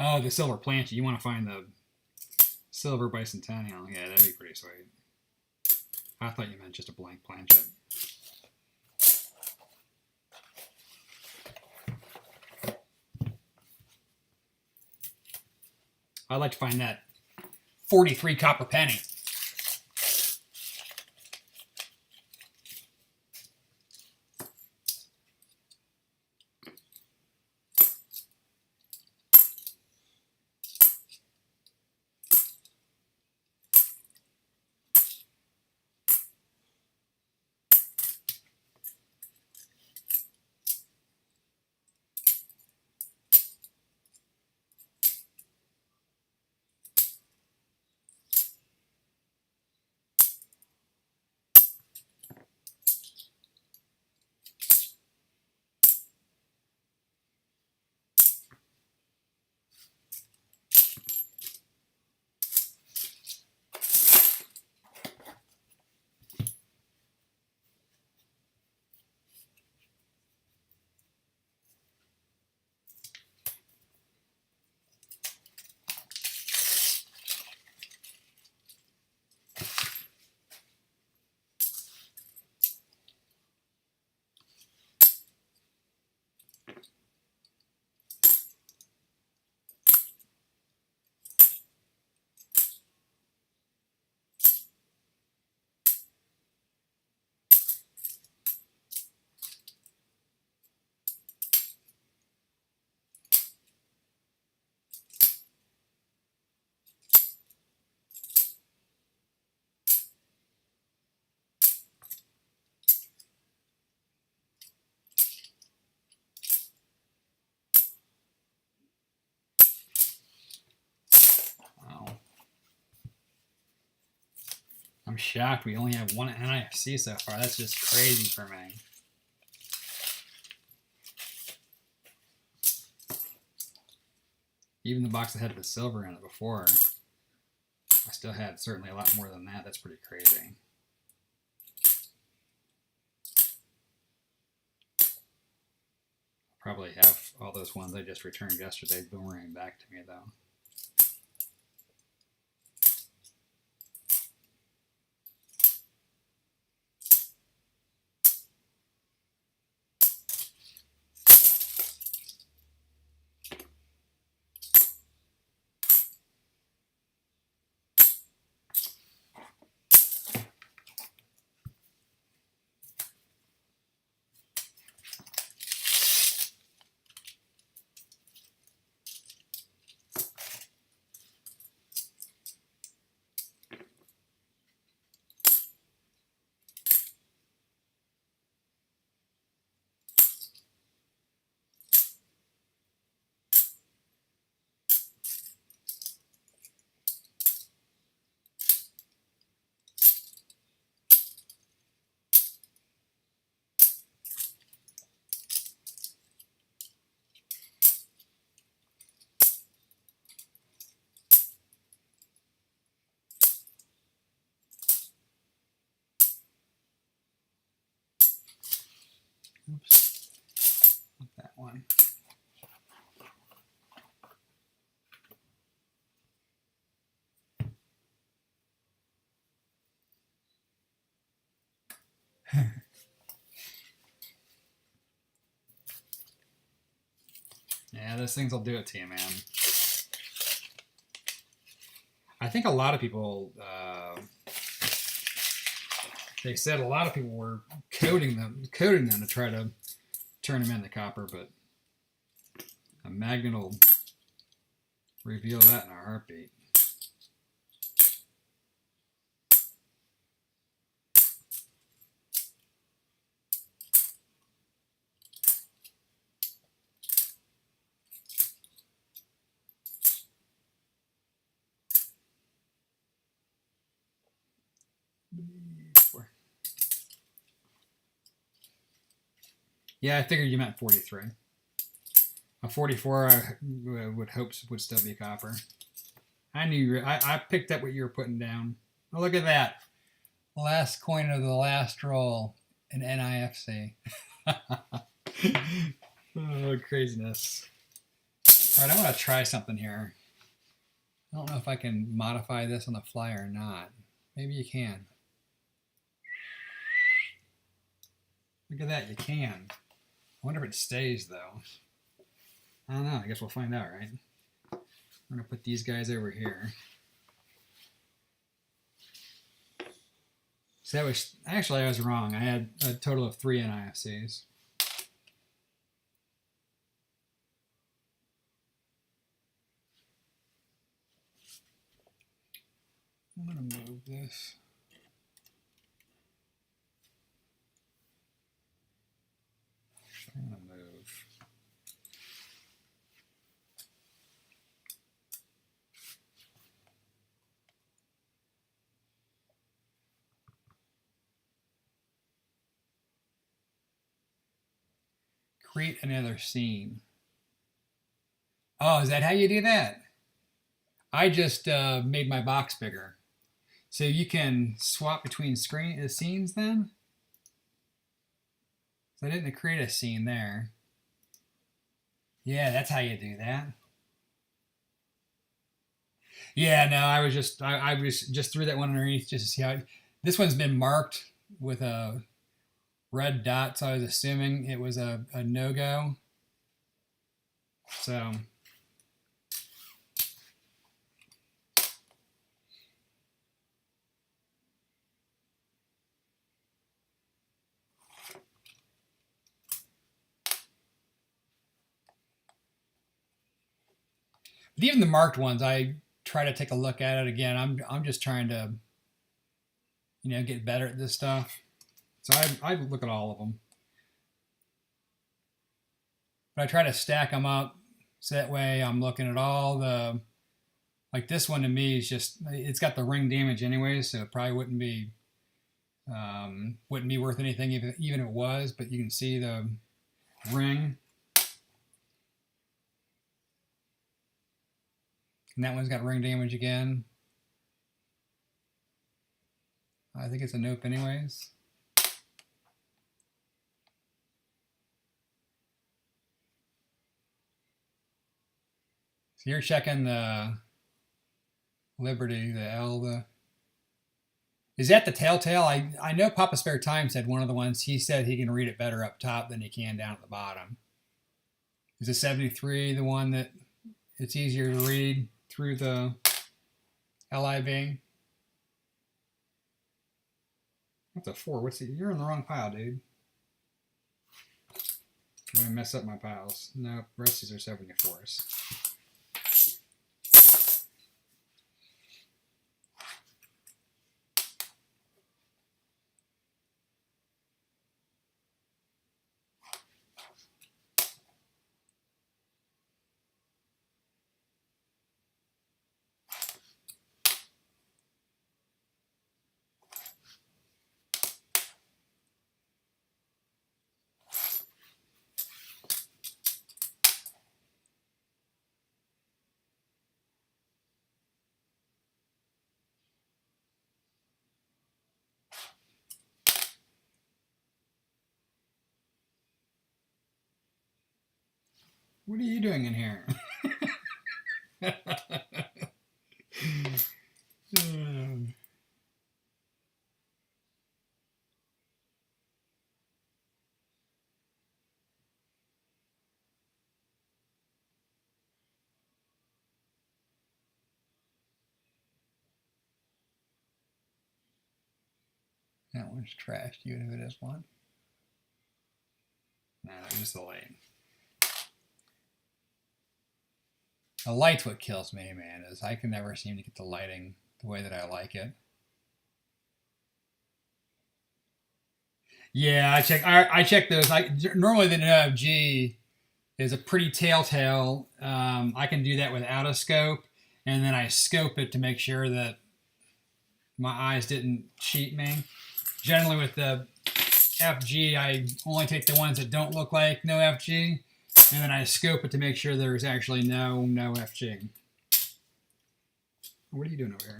Oh, the silver planchet. You want to find the silver bicentennial. Yeah, that'd be pretty sweet. I thought you meant just a blank planchet. I'd like to find that 43 copper penny. I'm shocked we only have one NIFC so far. That's just crazy for me. Even the box that had the silver in it before, I still had certainly a lot more than that. That's pretty crazy. Probably have all those ones I just returned yesterday boomerang back to me though. Oops, not that one. Yeah, those things will do it to you, man. I think a lot of people, they said a lot of people were coating them to try to turn them into copper, but a magnet will reveal that in a heartbeat. Yeah, I figured you meant 43. A 44, I would hope would still be copper. I knew I picked up what you were putting down. Oh, look at that. Last coin of the last roll in NIFC. Oh, craziness. All right, I want to try something here. I don't know if I can modify this on the fly or not. Maybe you can. Look at that, you can. I wonder if it stays though. I don't know, I guess we'll find out, right? I'm gonna put these guys over here. So that was, actually I was wrong. I had a total of 3 NIFCs. I'm gonna move this. I'm gonna move. Create another scene. Oh, is that how you do that? I just made my box bigger. So you can swap between scenes then? So I didn't create a scene there. Yeah, that's how you do that. Yeah, no, I was just threw that one underneath just to see how this one's been marked with a red dot, so I was assuming it was a no-go. So but even the marked ones, I try to take a look at it again. I'm just trying to, you know, get better at this stuff. So I look at all of them. But I try to stack them up so that way I'm looking at all the, like this one to me is just, it's got the ring damage anyway, so it probably wouldn't be worth anything even if it was, but you can see the ring. And that one's got ring damage again. I think it's a nope anyways. So you're checking the Liberty, the L, the... Is that the Telltale? I know Papa Spare Time said one of the ones, he said he can read it better up top than he can down at the bottom. Is the 73 the one that it's easier to read through the LIB? What's a 4? What's it? You're in the wrong pile, dude. I'm gonna mess up my piles. Nope, the rest of these are 74s. What are you doing in here? That one's trashed, even if it is one. No, just the light. The light's what kills me, man, is I can never seem to get the lighting the way that I like it. Yeah, I check those. Normally the NOFG is a pretty telltale. I can do that without a scope, and then I scope it to make sure that my eyes didn't cheat me. Generally with the FG, I only take the ones that don't look like no FG, and then I scope it to make sure there's actually no FG. What are you doing over here?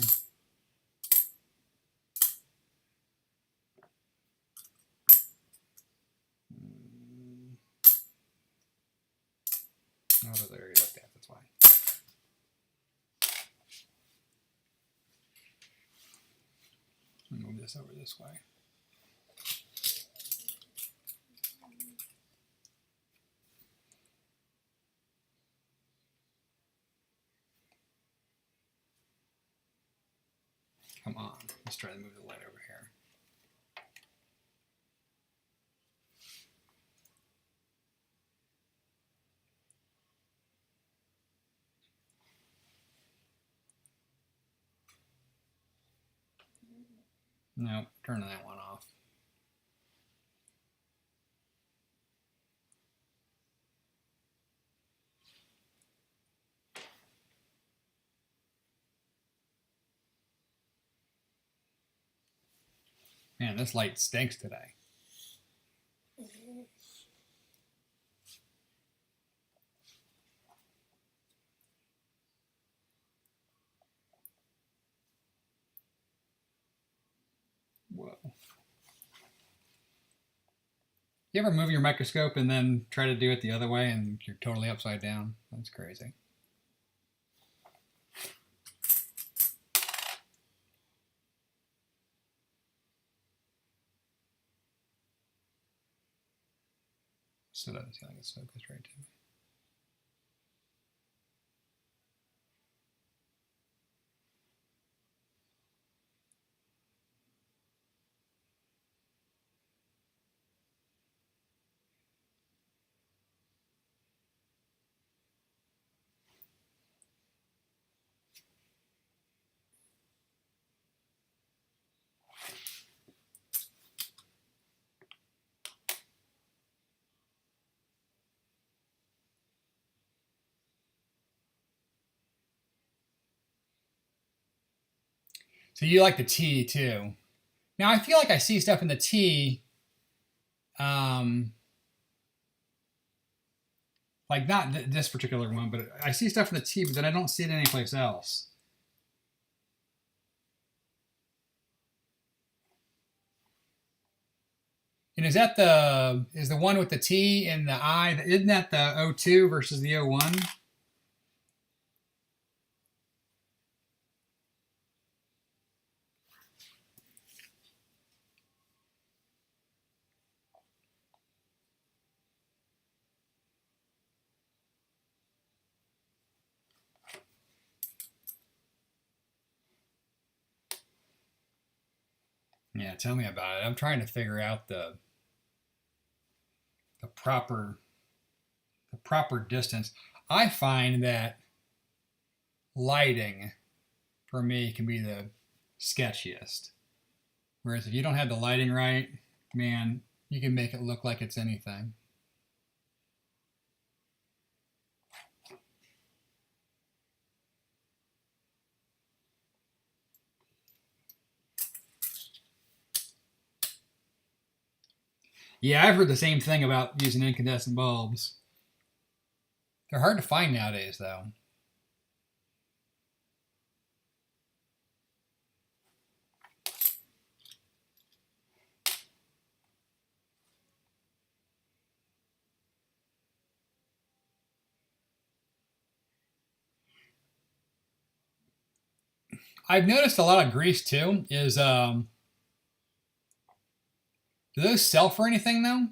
Oh, there you looked at. That's way. Move this over this way. Come on, let's try to move the light over here. Nope, turn that one off. Man, this light stinks today. Whoa. You ever move your microscope and then try to do it the other way and you're totally upside down? That's crazy. So that doesn't seem like it's focused right to me. So you like the T too. Now I feel like I see stuff in the T, like not this particular one, but I see stuff in the T, but then I don't see it anyplace else. And is that the one with the T and the I? Isn't that the O2 versus the O1? Yeah, tell me about it. I'm trying to figure out the proper distance. I find that lighting for me can be the sketchiest. Whereas if you don't have the lighting right, man, you can make it look like it's anything. Yeah, I've heard the same thing about using incandescent bulbs. They're hard to find nowadays, though. I've noticed a lot of grease too. Do those sell for anything though?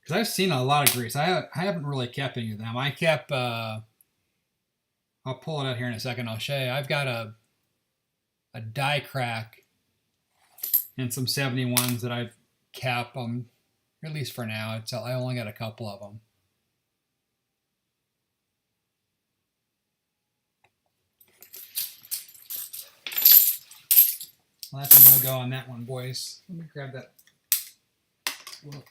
Because I've seen a lot of grease. I haven't really kept any of them. I kept. I'll pull it out here in a second. I'll show you. I've got a die crack and some 71s that I've kept. At least for now. I only got a couple of them. Well, that's a no-go on that one, boys. Let me grab that. Look.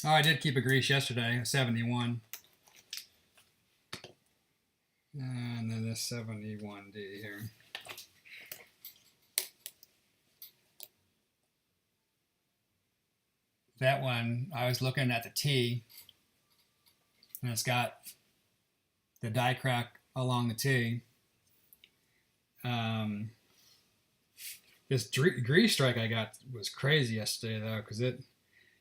Oh, I did keep a grease yesterday, a 71. And then this 71D here. that one, I was looking at the T, and it's got the die crack along the T. This grease strike I got was crazy yesterday though, because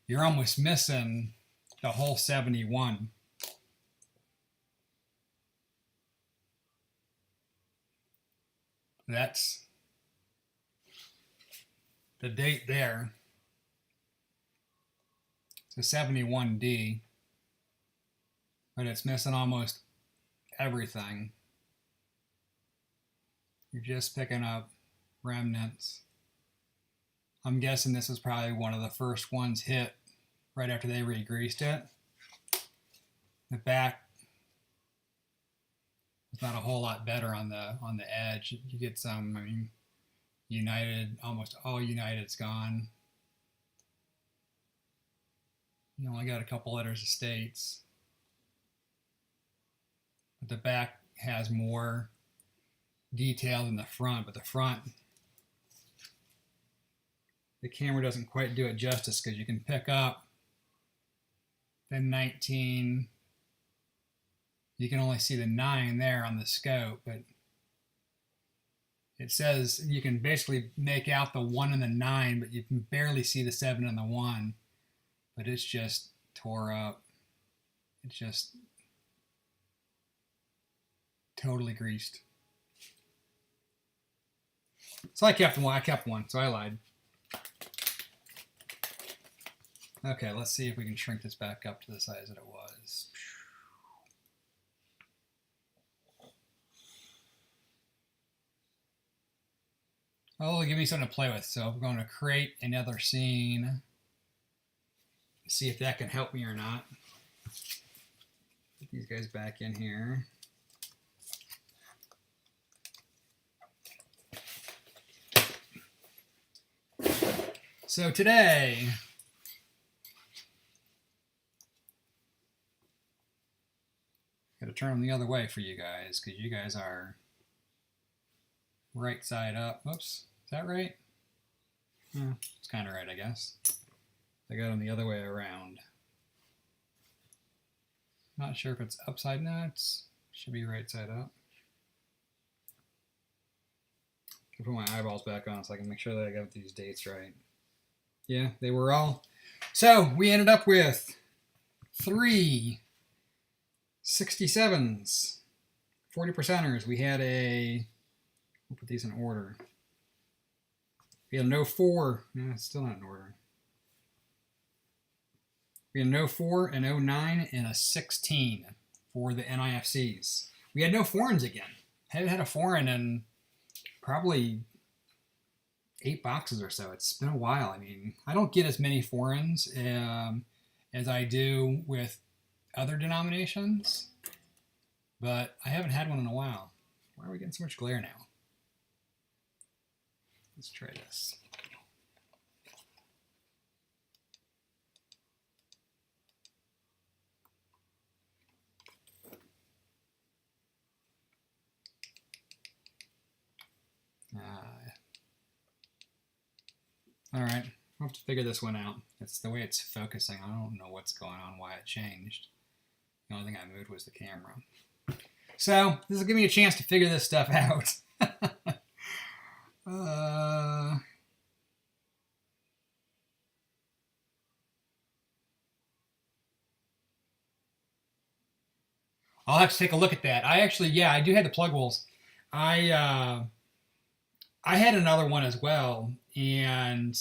you're almost missing the whole 71. That's the date there. It's a 71D, but it's missing almost everything. You're just picking up remnants. I'm guessing this was probably one of the first ones hit right after they re-greased it. The back is not a whole lot better on the edge. You get some, I mean, United, almost all United's gone. You only got a couple letters of states. But the back has more detail than the front, but the front, the camera doesn't quite do it justice because you can pick up the 19. You can only see the 9 there on the scope, but it says you can basically make out the 1 and the 9, but you can barely see the 7 and the 1. But it's just tore up. It's just totally greased. So I kept one. So I lied. Okay, let's see if we can shrink this back up to the size that it was. Oh, give me something to play with. So we're going to create another scene. See if that can help me or not. Put these guys back in here. So today, got to turn them the other way for you guys because you guys are right side up. Whoops, is that right? Yeah, it's kind of right, I guess. I got them the other way around. Not sure if it's upside down. It should be right side up. I'll put my eyeballs back on so I can make sure that I got these dates right. Yeah, they were all. So we ended up with 3 67s, 40%ers. We had we'll put these in order. We had no 4. No, it's still not in order. We had no 4, an 09, and a 16 for the NIFCs. We had no foreigns again. Haven't had a foreign in probably 8 boxes or so. It's been a while. I mean, I don't get as many foreigns as I do with other denominations, but I haven't had one in a while. Why are we getting so much glare now? Let's try this. All right, I'll have to figure this one out. It's the way it's focusing. I don't know what's going on, why it changed. The only thing I moved was the camera. So this will give me a chance to figure this stuff out. I'll have to take a look at that. I actually, yeah, I do have the plug holes. I had another one as well, and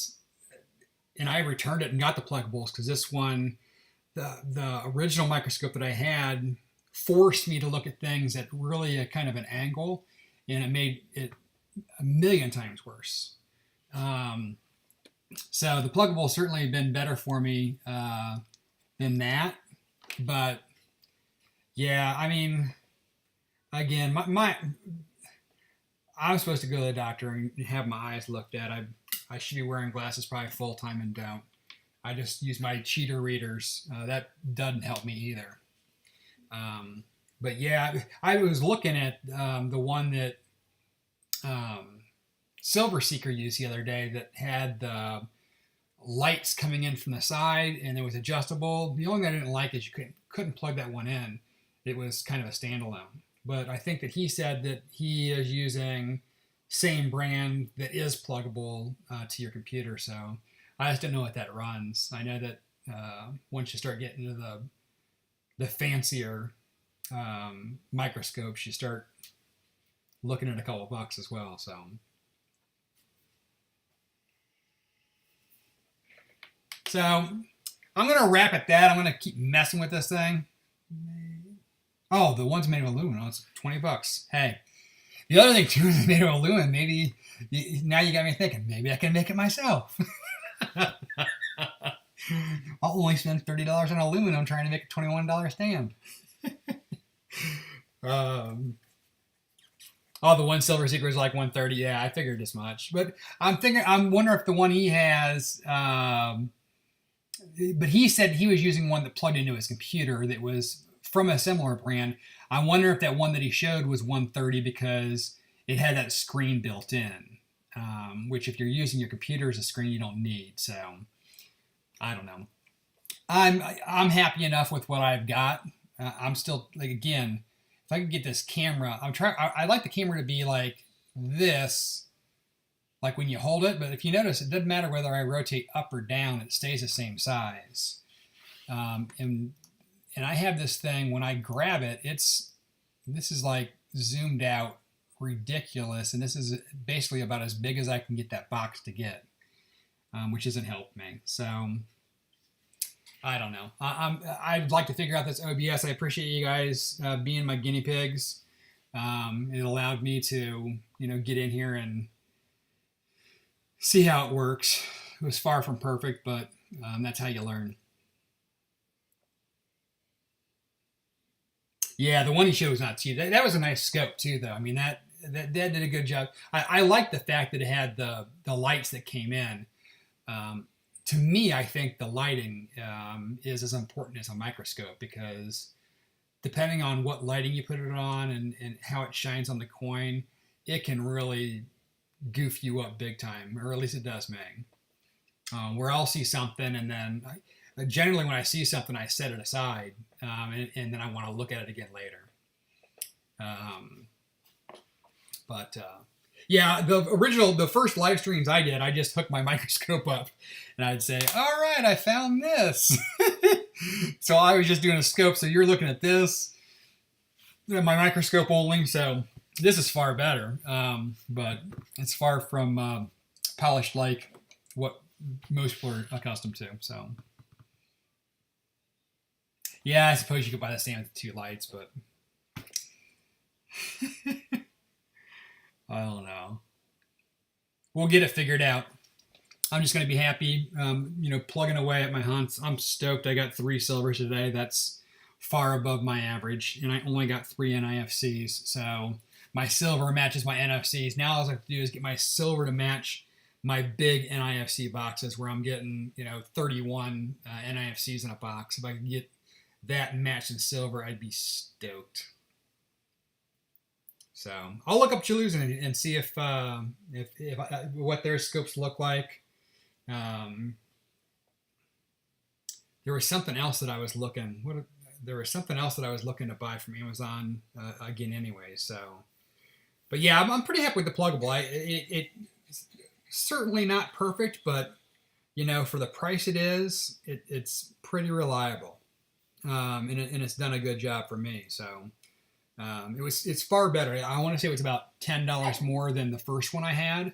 I returned it and got the pluggables because this one, the original microscope that I had, forced me to look at things at really a kind of an angle, and it made it a million times worse. So the pluggable certainly have been better for me than that, but yeah, I mean, again, I'm supposed to go to the doctor and have my eyes looked at. I should be wearing glasses probably full time and don't. I just use my cheater readers. That doesn't help me either. But yeah, I was looking at the one that Silver Seeker used the other day that had the lights coming in from the side, and it was adjustable. The only thing I didn't like is you couldn't plug that one in. It was kind of a standalone. But I think that he said that he is using same brand that is pluggable to your computer. So I just don't know what that runs. I know that once you start getting into the fancier microscopes, you start looking at a couple bucks as well. So I'm gonna wrap at that. I'm gonna keep messing with this thing. Oh, the one's made of aluminum. It's 20 bucks. Hey, the other thing too is made of aluminum. Maybe now you got me thinking. Maybe I can make it myself. I'll only spend $30 on aluminum trying to make a $21 stand. Oh, the one Silver Seeker is like $130. Yeah, I figured as much. But I'm wondering if the one he has. But he said he was using one that plugged into his computer that was from a similar brand. I wonder if that one that he showed was $130 because it had that screen built in, which if you're using your computer as a screen, you don't need. So I don't know. I'm happy enough with what I've got. I'm still like, again, if I could get this camera, I like the camera to be like this, like when you hold it. But if you notice, it doesn't matter whether I rotate up or down; it stays the same size. And I have this thing, when I grab it, this is like zoomed out, ridiculous, and this is basically about as big as I can get that box to get, which hasn't helped me. So I don't know. I'd like to figure out this OBS. I appreciate you guys being my guinea pigs. It allowed me to, get in here and see how it works. It was far from perfect, but that's how you learn. Yeah, the one he showed was not cheap. That was a nice scope too, though. I mean, that did a good job. I like the fact that it had the lights that came in. To me, I think the lighting is as important as a microscope, because depending on what lighting you put it on and how it shines on the coin, it can really goof you up big time, or at least it does me. Where I'll see something, and then generally when I see something, I set it aside, and then I want to look at it again later. Yeah, the first live streams I did, I just hooked my microscope up, and I'd say, all right, I found this. So I was just doing a scope, so you're looking at this, my microscope only, so this is far better, but it's far from polished like what most people are accustomed to, so. Yeah, I suppose you could buy the same with the two lights, but I don't know. We'll get it figured out. I'm just going to be happy, plugging away at my hunts. I'm stoked. I got 3 silvers today. That's far above my average, and I only got 3 NIFCs. So my silver matches my NFCs. Now all I have to do is get my silver to match my big NIFC boxes, where I'm getting, 31 NIFCs in a box. If I can get that matched in silver, I'd be stoked. So I'll look up Chaloos and see if what their scopes look like. There was something else that I was looking. There was something else that I was looking to buy from Amazon again, anyway. So, but yeah, I'm pretty happy with the pluggable. It's certainly not perfect, but for the price it is, it's pretty reliable, and it's done a good job for me. So. It's far better. I want to say it was about $10 more than the first one I had,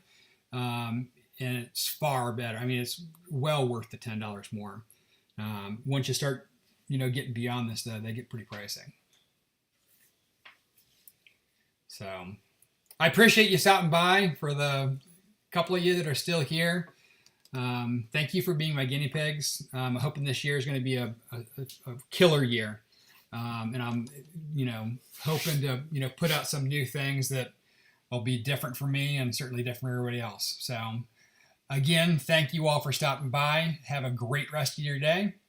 and it's far better. I mean, it's well worth the $10 more. Once you start, getting beyond this, though, they get pretty pricey. So, I appreciate you stopping by. For the couple of you that are still here, thank you for being my guinea pigs. I'm hoping this year is going to be a killer year. And I'm, hoping to, put out some new things that will be different for me and certainly different for everybody else. So, again, thank you all for stopping by. Have a great rest of your day.